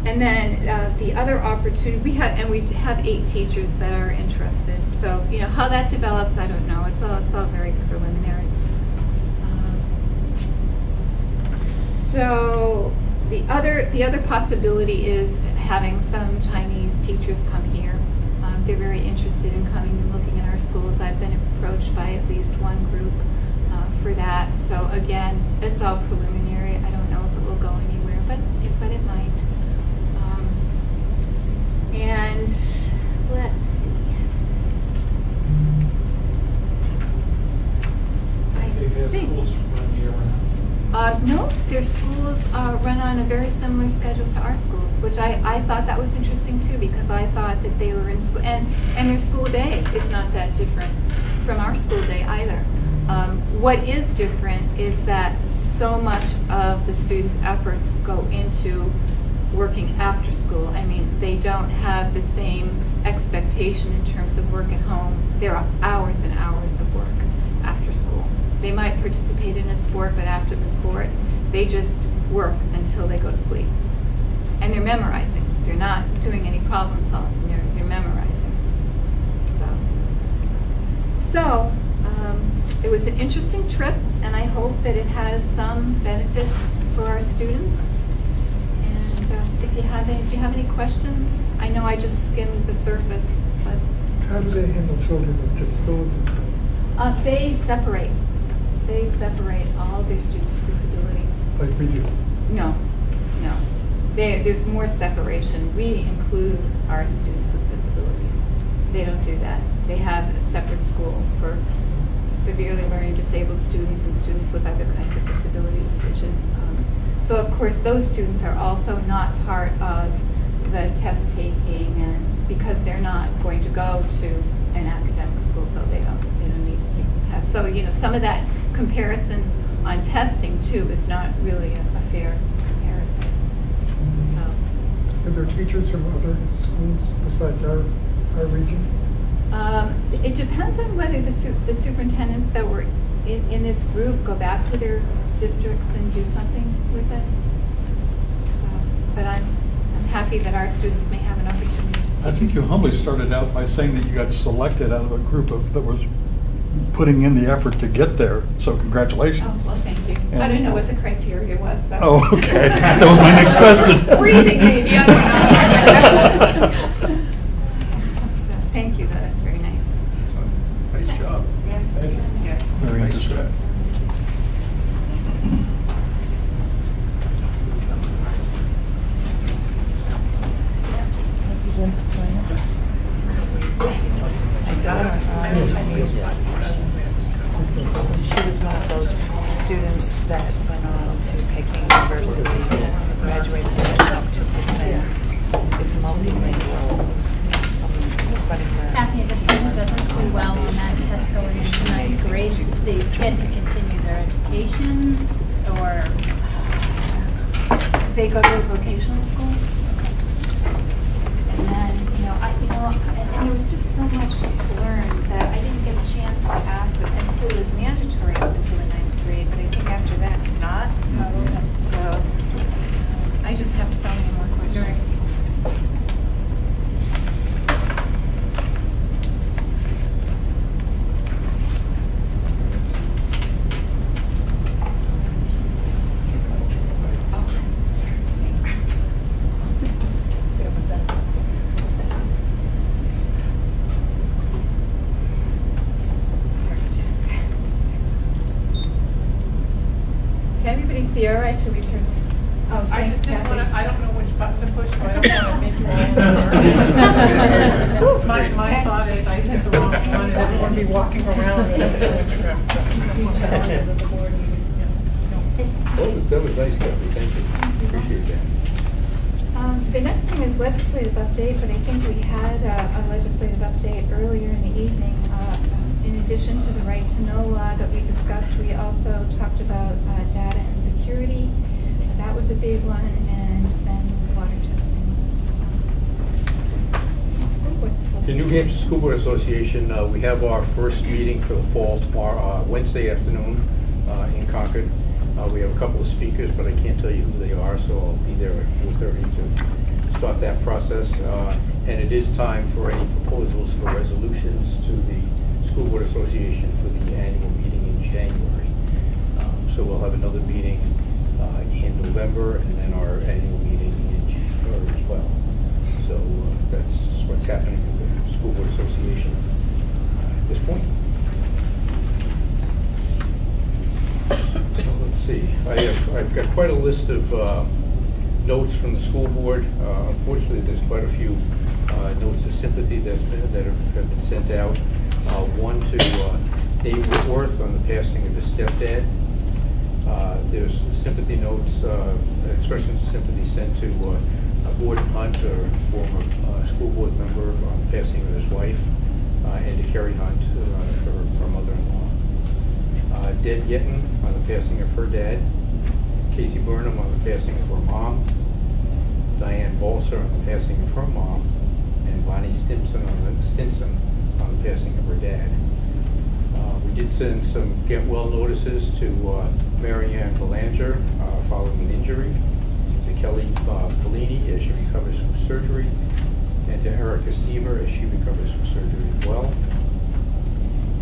And then the other opportunity, we have 8 teachers that are interested. So, how that develops, I don't know. It's all very preliminary. So the other possibility is having some Chinese teachers come here. They're very interested in coming and looking at our schools. I've been approached by at least one group for that. So again, it's all preliminary. I don't know if it will go anywhere, but it might. And let's see. I think. No, their schools run on a very similar schedule to our schools, which I thought that was interesting too, because I thought that they were in school, and their school day is not that different from our school day either. What is different is that so much of the students' efforts go into working after school. I mean, they don't have the same expectation in terms of work at home. There are hours and hours of work after school. They might participate in a sport, but after the sport, they just work until they go to sleep. And they're memorizing. They're not doing any problem solving. They're memorizing. So it was an interesting trip, and I hope that it has some benefits for our students. And if you have any, do you have any questions? I know I just skimmed the surface, but How do they handle children with disabilities? they separate. They separate all of their students with disabilities. Like we do? No. There's more separation. We include our students with disabilities. they don't do that. They have a separate school for severely learning disabled students and students with other kinds of disabilities, which is, so of course those students are also not part of the test taking, and because they're not going to go to an academic school, so they don't need to take the test. So, you know, some of that comparison on testing too is not really a fair comparison. So. Are there teachers from other schools besides our region? It depends on whether the superintendents that were in this group go back to their districts and do something with it. So, but I'm happy that our students may have an opportunity. I think you humbly started out by saying that you got selected out of a group that was putting in the effort to get there, so congratulations. Oh, well, thank you. I And- don't know what the criteria was, so. Oh, okay. That was my next question. Breathing, maybe, I don't know. Thank you, though, that's very nice. Nice job. Very interesting. She was one of those students that went on to Peking University, graduated with about 2%. Is multilingual. Kathy, if a student doesn't do well on that test going into ninth grade, they get to continue their education, or? They go to a vocational school. And then, and there was just so much to learn that I didn't get a chance to ask, but and school is mandatory up until the ninth grade, but I think after that it's not. So I just have so many more questions. Can everybody see all right? Should we turn? Oh, I thanks, just didn't Kathy. want to, I don't know which button to push, so I don't want to make you all sorry. My thought is I hit the wrong one and everyone be walking around with that sandwich That was nice, Kathy, thank you. Appreciate that. The next thing is legislative update, but I think we had a legislative update earlier in the evening. In addition to the right to know law that we discussed, we also talked about data and security. That was a big one, and then water testing. School Boards Association. The New Hampshire School Board Association, we have our first meeting for the fall tomorrow, Wednesday afternoon in Concord. We have a couple of speakers, but I can't tell you who they are, so I'll be there at 4:30 to start that process. And it is time for any proposals for resolutions to the School Board Association for the annual meeting in January. So we'll have another meeting in November, and then our annual meeting in January as well. So that's what's happening with the School Board Association at this point. So let's see, I've got quite a list of notes from the school board. Unfortunately, there's quite a few notes of sympathy that have been sent out. One to Dave Whitworth on the passing of his stepdad. There's sympathy notes, expressions of sympathy sent to Gordon Hunt, a former school board member, on the passing of his wife, and to Carrie Hunt, her mother-in-law. Deb Yetton on the passing of her dad. Casey Burnham on the passing of her mom. Diane Balser on the passing of her mom. And Bonnie Stinson on the passing of her dad. We did send some get well notices to Marianne Belanger following an injury, to Kelly Bellini as she recovers from surgery, and to Erica Seaver as she recovers from surgery as well.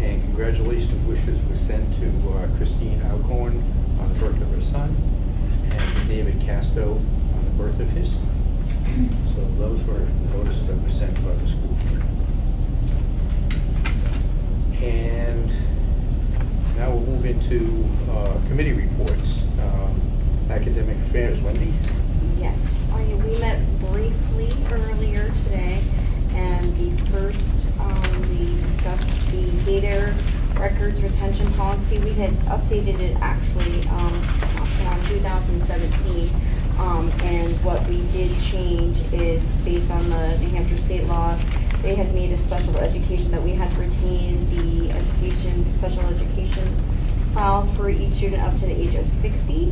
And congratulations wishes were sent to Christine Alcorn on the birth of her son, and to David Casto on the birth of his son. So those were notices that were sent by the school board. And now we'll move into committee reports. Academic affairs, Wendy? Yes, we met briefly earlier today, and the first records retention policy. We had updated it actually around 2017. And what we did change is based on the New Hampshire state law, they had made a special education that we had to retain the special education files for each student up to the age of 60.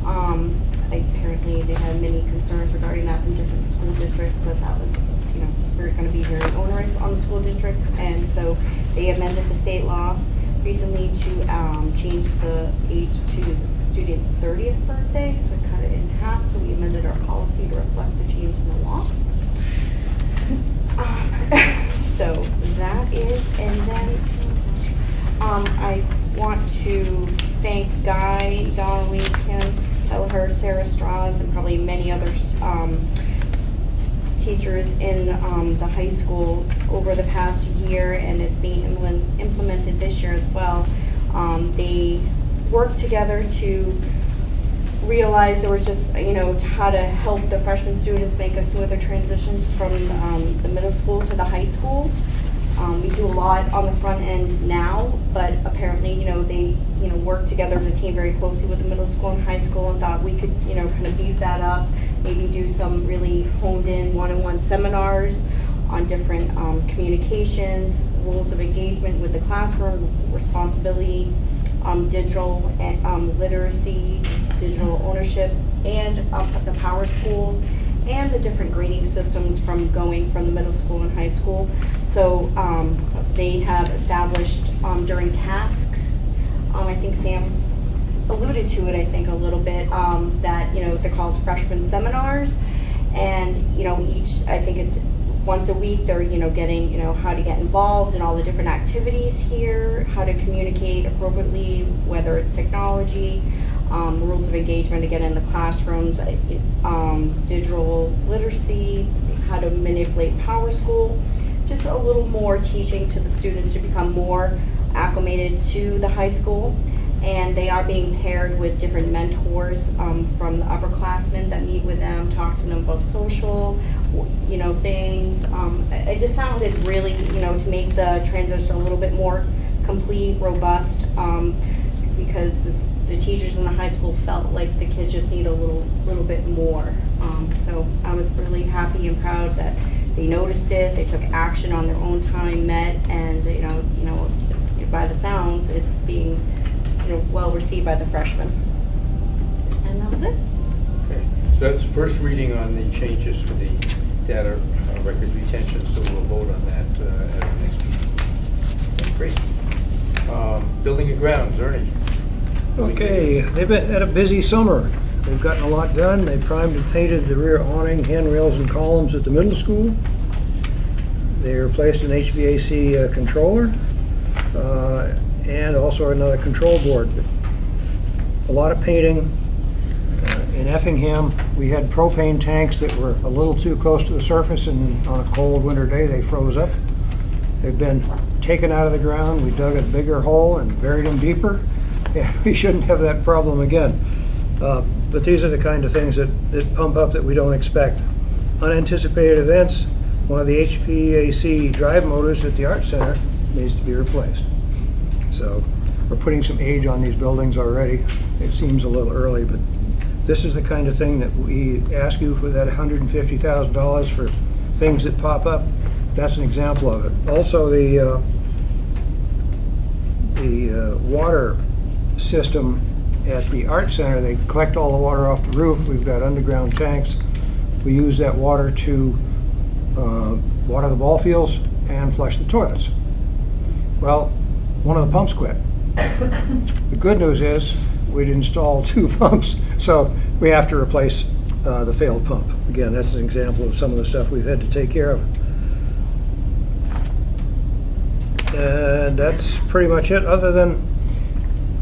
Apparently they had many concerns regarding that from different school districts, that was, going to be very onerous on the school districts, and so they amended the state law recently to change the age to the student's 30th birthday, so we cut it in half, so we amended our policy to reflect the change in the law. So that is, and then I want to thank Guy, Donnelly, Kim, Kelleher, Sarah Strauss, and probably many others teachers in the high school over the past year, and it's being implemented this year as well. They worked together to realize there was just, how to help the freshman students make a smoother transition from the middle school to the high school. We do a lot on the front end now, but apparently, they, work together as a team very closely with the middle school and high school, and thought we could, kind of beef that up, maybe do some really honed in one-on-one seminars on different communications, rules of engagement with the classroom, responsibility, digital literacy, digital ownership, and the Power School, and the different grading systems from going from the middle school and high school. So they have established during tasks, I think Sam alluded to it, I think a little bit, that, they're called freshman seminars, and, each, I think it's once a week, they're, getting, how to get involved in all the different activities here, how to communicate appropriately, whether it's technology, rules of engagement, again, in the classrooms, digital literacy, how to manipulate Power School, just a little more teaching to the students to become more acclimated to the high school. And they are being paired with different mentors from the upperclassmen that meet with them, talk to them about social, things. It just sounded really, to make the transition a little bit more complete, robust, because the teachers in the high school felt like the kids just need a little bit more. So I was really happy and proud that they noticed it, they took action on their own time, met, and by the sounds, it's being well received by the freshmen. And that was it. Okay, so that's first reading on the changes for the data records retention, so we'll vote on that at our next meeting. Great. Building and grounds, Ernie. Okay, they've had a busy summer. They've gotten a lot done. They primed and painted the rear awning, handrails, and columns at the middle school. They replaced an HVAC controller and also another control board. A lot of painting. In Effingham, we had propane tanks that were a little too close to the surface, and on a cold winter day, they froze up. They've been taken out of the ground. We dug a bigger hole and buried them deeper. Yeah, we shouldn't have that problem again. But these are the kind of things that pump up that we don't expect. Unanticipated events, one of the HVAC drive motors at the Art Center needs to be replaced. So we're putting some age on these buildings already. It seems a little early, but this is the kind of thing that we ask you for, that $150,000 for things that pop up. That's an example of it. Also, the water system at the Art Center, they collect all the water off the roof. We've got underground tanks. We use that water to water the ball fields and flush the toilets. Well, one of the pumps quit. The good news is we'd installed 2 pumps, so we have to replace the failed pump. Again, that's an example of some of the stuff we've had to take care of. And that's pretty much it, other than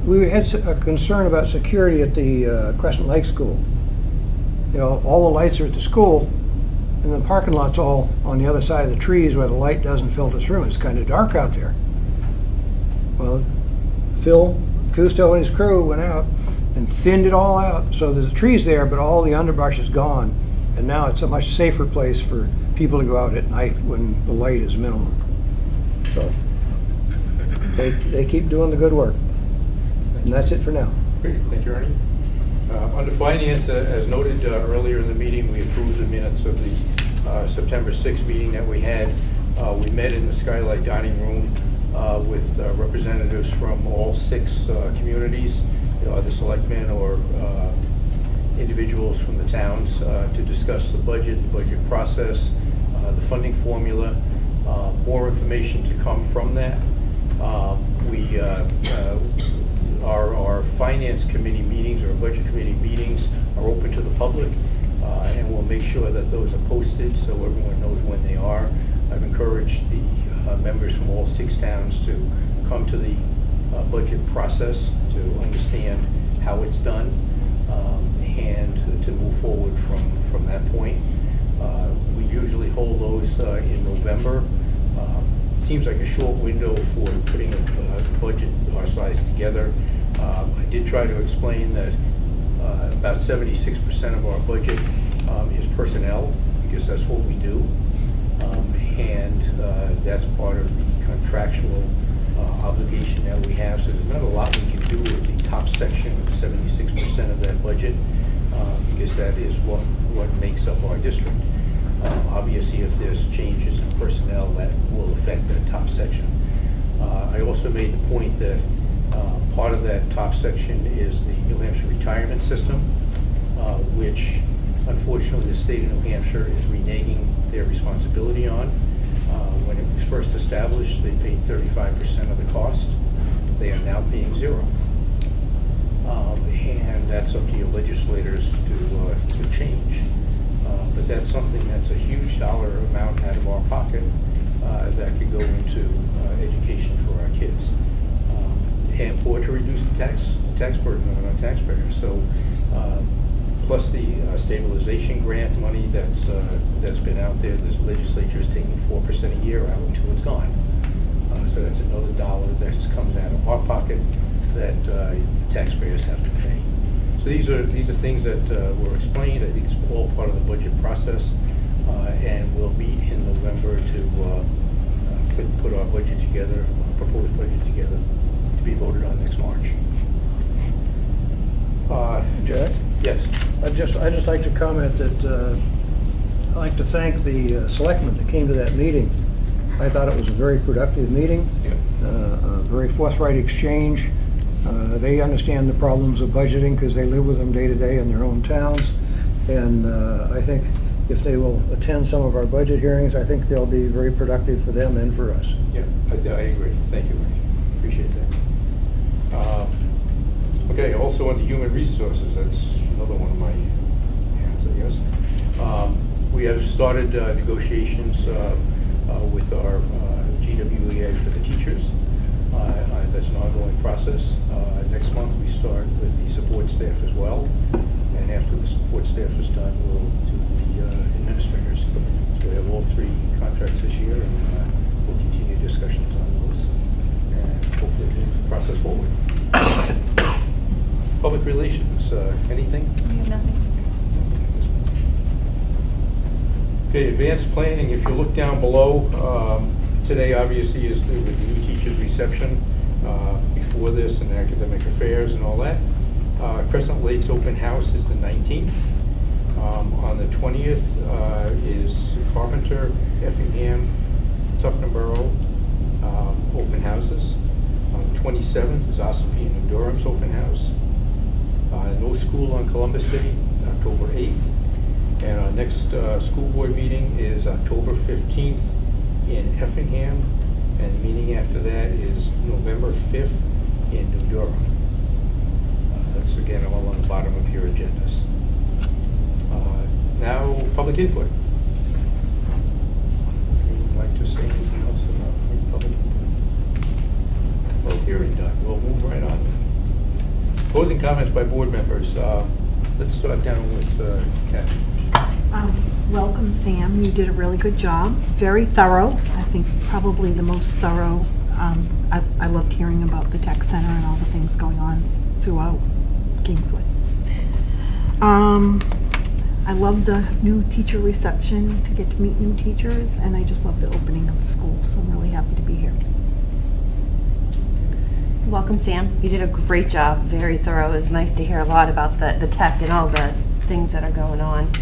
we had a concern about security at the Crescent Lake School. All the lights are at the school, and the parking lot's all on the other side of the trees where the light doesn't filter through. It's kind of dark out there. Well, Phil Cousteau and his crew went out and thinned it all out, so there's trees there, but all the underbrush is gone, and now it's a much safer place for people to go out at night when the light is minimum. So They keep doing the good work. And that's it for now. Great, thank you, Ernie. Under finance, as noted earlier in the meeting, we approved the minutes of the September 6th meeting that we had. We met in the Skylight Dining Room with representatives from all 6 communities, the selectmen or individuals from the towns to discuss the budget process, the funding formula, more information to come from that. Our finance committee meetings or budget committee meetings are open to the public, and we'll make sure that those are posted so everyone knows when they are. I've encouraged the members from all 6 towns to come to the budget process to understand how it's done, and to move forward from that point. We usually hold those in November. Seems like a short window for putting a budget our size together. I did try to explain that about 76% of our budget is personnel, because that's what we do. And that's part of the contractual obligation that we have. So there's not a lot we can do with the top section of 76% of that budget, because that is what makes up our district. Obviously, if there's changes in personnel, that will affect that top section. I also made the point that part of that top section is the New Hampshire retirement system, which unfortunately the state of New Hampshire is reneging their responsibility on. When it was first established, they paid 35% of the cost. They are now paying 0. And that's up to your legislators to change. But that's something that's a huge dollar amount out of our pocket that could go into education for our kids. Or to reduce the tax burden on our taxpayers. So, plus the stabilization grant money that's been out there, the legislature is taking 4% a year out until it's gone. So that's another dollar that just comes out of our pocket that taxpayers have to pay. So these are things that were explained. I think it's all part of the budget process, and we'll meet in November to put our budget together, our proposed budget together, to be voted on next March. Jack? Yes. I'd just like to comment that I'd like to thank the selectmen that came to that meeting. I thought it was a very productive meeting, a very forthright exchange. They understand the problems of budgeting because they live with them day to day in their own towns. And I think if they will attend some of our budget hearings, I think they'll be very productive for them and for us. Yeah, I agree. Thank you, Ernie. Appreciate that. Okay, also under human resources, that's another one of my hands, I guess. We have started negotiations with our GWEA for the teachers. That's an ongoing process. Next month we start with the support staff as well. And after the support staff is done, we'll do the administrators. So we have all 3 contracts this year, and we'll continue discussions on those. And hopefully move the process forward. Public relations, anything? We have nothing. Okay, advanced planning, if you look down below, today obviously is the new teachers reception. Before this, and academic affairs and all that. Crescent Lake's open house is the 19th. On the 20th is Carpenter, Effingham, Tuftonboro open houses. On the 27th is Ossipee and Durham's open house. No school on Columbus Day, October 8th. And our next school board meeting is October 15th in Effingham. And the meeting after that is November 5th in New Durham. That's again all on the bottom of your agendas. Now, public input. Would you like to say anything else about public input? Well, hearing done. We'll move right on. Closing comments by board members. Let's start down with Kathy. Welcome, Sam. You did a really good job. Very thorough. I think probably the most thorough. I loved hearing about the tech center and all the things going on throughout Kingswood. I love the new teacher reception, to get to meet new teachers, and I just love the opening of the school, so I'm really happy to be here. Welcome, Sam. You did a great job, very thorough. It was nice to hear a lot about the tech and all the things that are going on.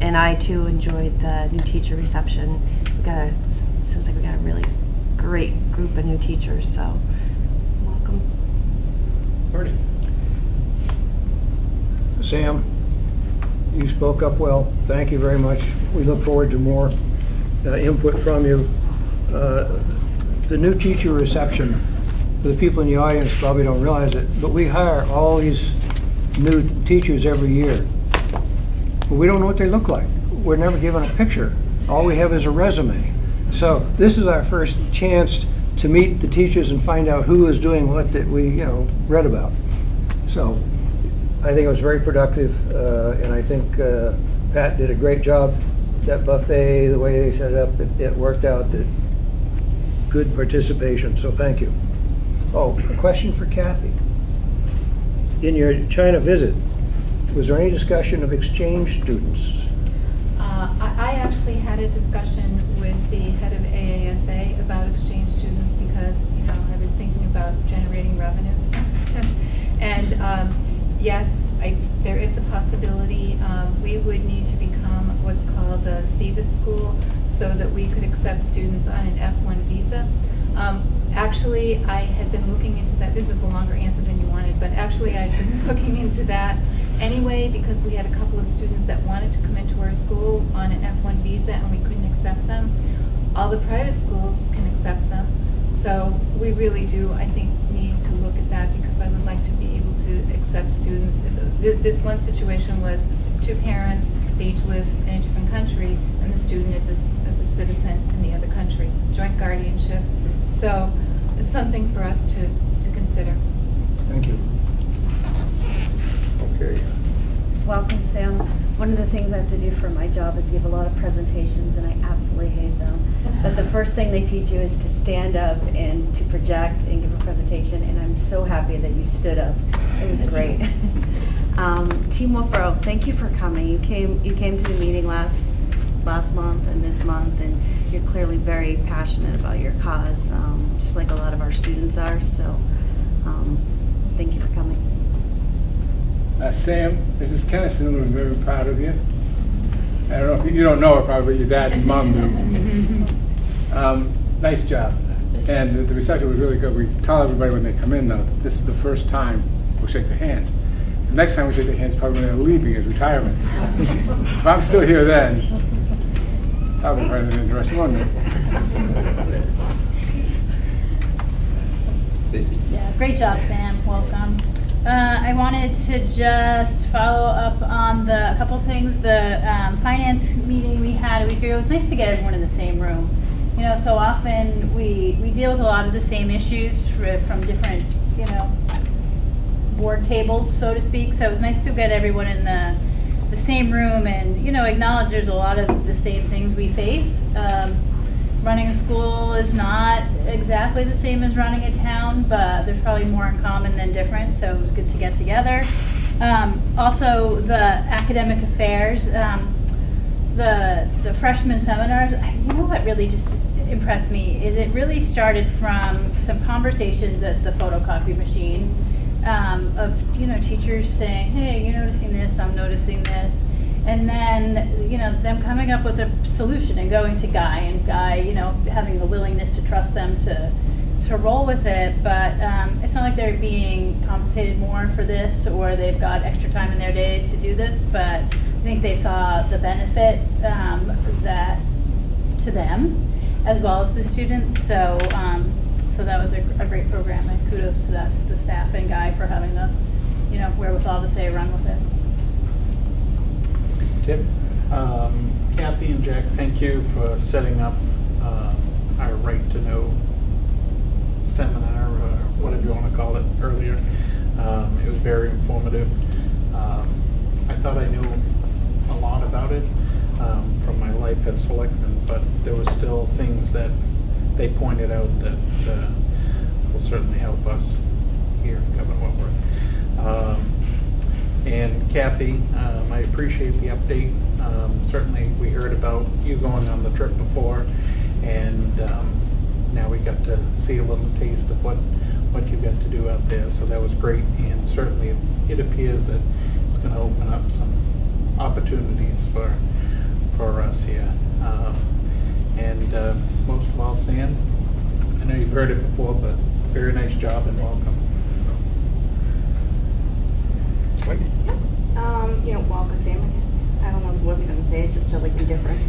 And I too enjoyed the new teacher reception. Seems like we got a really great group of new teachers, so welcome. Bernie? Sam, you spoke up well. Thank you very much. We look forward to more input from you. The new teacher reception, for the people in the audience probably don't realize it, but we hire all these new teachers every year. But we don't know what they look like. We're never given a picture. All we have is a resume. So this is our first chance to meet the teachers and find out who is doing what that we read about. So I think it was very productive, and I think Pat did a great job. That buffet, the way they set it up, it worked out. Good participation, so thank you. Oh, a question for Kathy. In your China visit, was there any discussion of exchange students? I actually had a discussion with the head of AASA about exchange students because, I was thinking about generating revenue. And yes, there is a possibility. We would need to become what's called a CEVIS school so that we could accept students on an F1 visa. Actually, I had been looking into that. This is a longer answer than you wanted, but actually I'd been looking into that anyway because we had a couple of students that wanted to come into our school on an F1 visa and we couldn't accept them. All the private schools can accept them. So we really do, I think, need to look at that because I would like to be able to accept students. This one situation was two parents, they each live in a different country, and the student is a citizen in the other country, joint guardianship. So it's something for us to consider. Thank you. Okay. Welcome, Sam. One of the things I have to do for my job is give a lot of presentations, and I absolutely hate them. But the first thing they teach you is to stand up and to project and give a presentation, and I'm so happy that you stood up. It was great. Team Wolfeboro, thank you for coming. You came to the meeting last month and this month, and you're clearly very passionate about your cause, just like a lot of our students are. So thank you for coming. Sam, Mrs. Kennison was very proud of you. I don't know if you don't know her probably, but your dad and mom do. Nice job. And the reception was really good. We tell everybody when they come in, though, this is the first time we'll shake their hands. The next time we shake their hands, probably when they're leaving is retirement. If I'm still here then, probably quite an interesting one. Stacy? Yeah, great job, Sam. Welcome. I wanted to just follow up on a couple things. The finance meeting we had a week ago, it was nice to get everyone in the same room. So often we deal with a lot of the same issues from different, board tables, so to speak. So it was nice to get everyone in the same room and, acknowledge there's a lot of the same things we face. Running a school is not exactly the same as running a town, but there's probably more in common than different, so it was good to get together. Also, the academic affairs, the freshman seminars, what really just impressed me is it really started from some conversations at the photocopy machine of, teachers saying, hey, you're noticing this, I'm noticing this. And then, them coming up with a solution and going to Guy, and Guy, having the willingness to trust them to roll with it. But it's not like they're being compensated more for this or they've got extra time in their day to do this. But I think they saw the benefit that to them as well as the students. So that was a great program, and kudos to the staff and Guy for having the wherewithal to say run with it. Kathy and Jack, thank you for setting up our Right to Know seminar, or whatever you want to call it, earlier. It was very informative. I thought I knew a lot about it from my life as selectman, but there were still things that they pointed out that will certainly help us here in Governor Wentworth. And Kathy, I appreciate the update. Certainly we heard about you going on the trip before, and now we got to see a little taste of what what you got to do out there. So that was great, and certainly it appears that it's going to open up some opportunities for us here. And most of all, Stan, I know you've heard it before, but very nice job and welcome. Wendy? Welcome, Sam. I almost wasn't going to say it just to be different.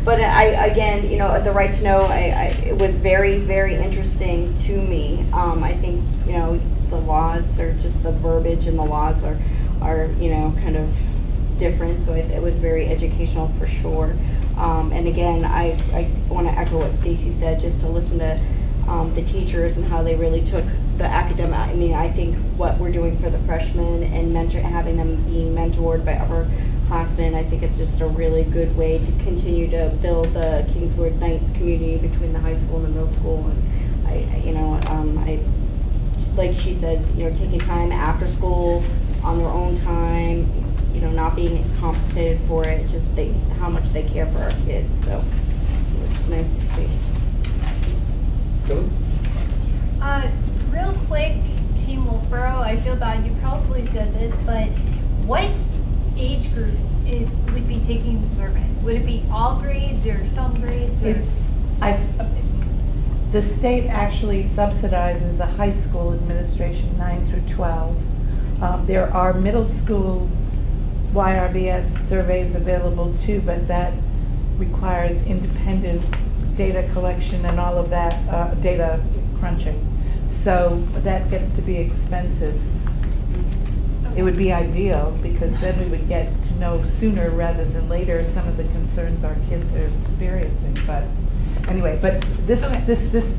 But again, the right to know, it was very, very interesting to me. I think, the laws are just the verbiage, and the laws are kind of different. So it was very educational for sure. And again, I want to echo what Stacy said, just to listen to the teachers and how they really took the academic. I mean, I think what we're doing for the freshmen and having them being mentored by upperclassmen, I think it's just a really good way to continue to build the Kingswood Knights community between the high school and the middle school. And I like she said, taking time after school on their own time, not being compensated for it, just how much they care for our kids. So it's nice to see. Philly? Real quick, Team Wolfeboro, I feel bad, you probably said this, but what age group would be taking the survey? Would it be all grades or some grades? Or? The state actually subsidizes the high school administration 9 through 12. There are middle school YRBS surveys available too, but that requires independent data collection and all of that, data crunching. So that gets to be expensive. It would be ideal, because then we would get to know sooner rather than later some of the concerns our kids are experiencing. But anyway, this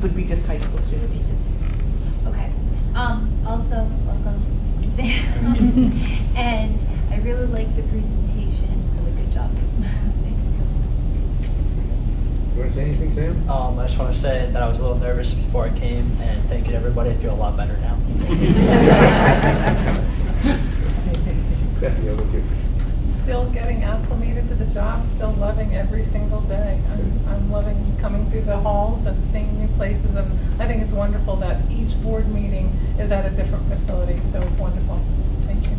would be just high school students. Okay. Also, welcome, Sam. And I really liked the presentation. Really good job. You want to say anything, Sam? I just want to say that I was a little nervous before I came, and thank you to everybody. I feel a lot better now. Bethany, I'll look at you. Still getting acclimated to the job, still loving every single day. I'm loving coming through the halls and seeing new places, and I think it's wonderful that each board meeting is at a different facility, so it's wonderful. Thank you.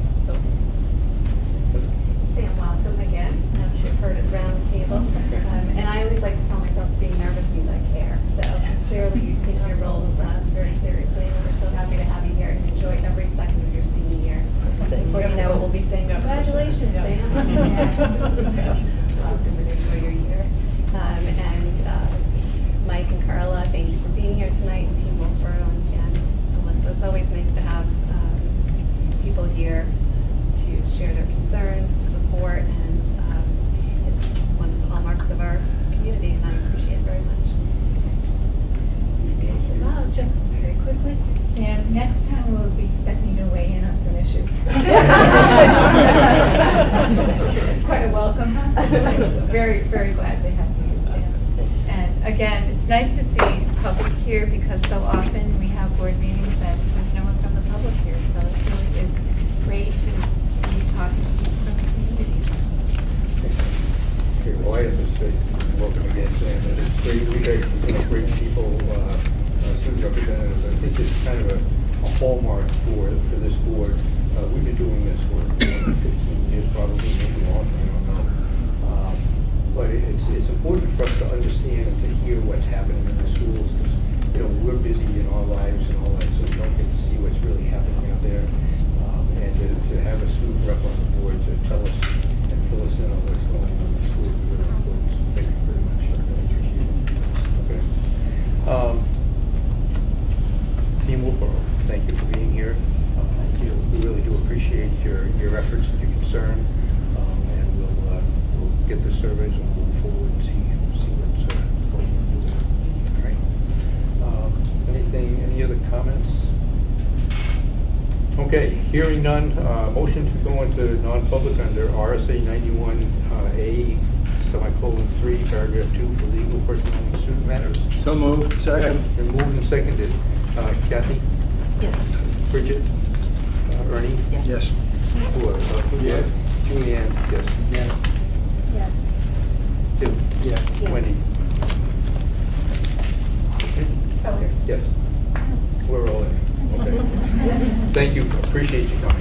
Sam, welcome again. As you've heard at the round table. And I always like to tell myself being nervous means I care. So clearly you take your role very seriously, and we're so happy to have you here and enjoy every second of your senior year. Before you know it, we'll be saying congratulations, Sam. Welcome and enjoy your year. And Mike and Carla, thank you for being here tonight, and Team Wolfeboro and Jen and Melissa. It's always nice to have people here to share their concerns, to support, and it's one of the hallmarks of our community, and I appreciate it very much. Well, just very quickly, Sam, next time we'll be expecting you to weigh in on some issues. Quite a welcome, huh? Very, very glad to have you, Sam. And again, it's nice to see public here, because so often we have board meetings and there's no one from the public here, so it really is great to be talking to people from the communities. Okay, well, I have to say, welcome again, Sam. And it's great, we got great people, student representatives. I think it's kind of a hallmark for this board. We've been doing this for 15 years, probably, maybe longer, I don't know. But it's important for us to understand and to hear what's happening in the schools, because we're busy in our lives and all that, so we don't get to see what's really happening out there. And to have a student rep on the board to tell us and fill us in on what's going on in the school is really important. So thank you very much. I really appreciate it. Okay. Team Wolfeboro, thank you for being here. Thank you. We really do appreciate your efforts and your concern. And we'll get the surveys and move forward and see what's going on. All right. Any other comments? Okay, hearing none, motion to go into non-public under RSA 91A, semicolon 3, paragraph 2 for legal, personnel, and student matters. So moved. Second. Been moved and seconded. Kathy? Yes. Bridget? Ernie? Yes. Yes. Yes. Julianne? Yes. Yes. Yes. Tim? Yes. Wendy? Okay. thank you, appreciate you coming.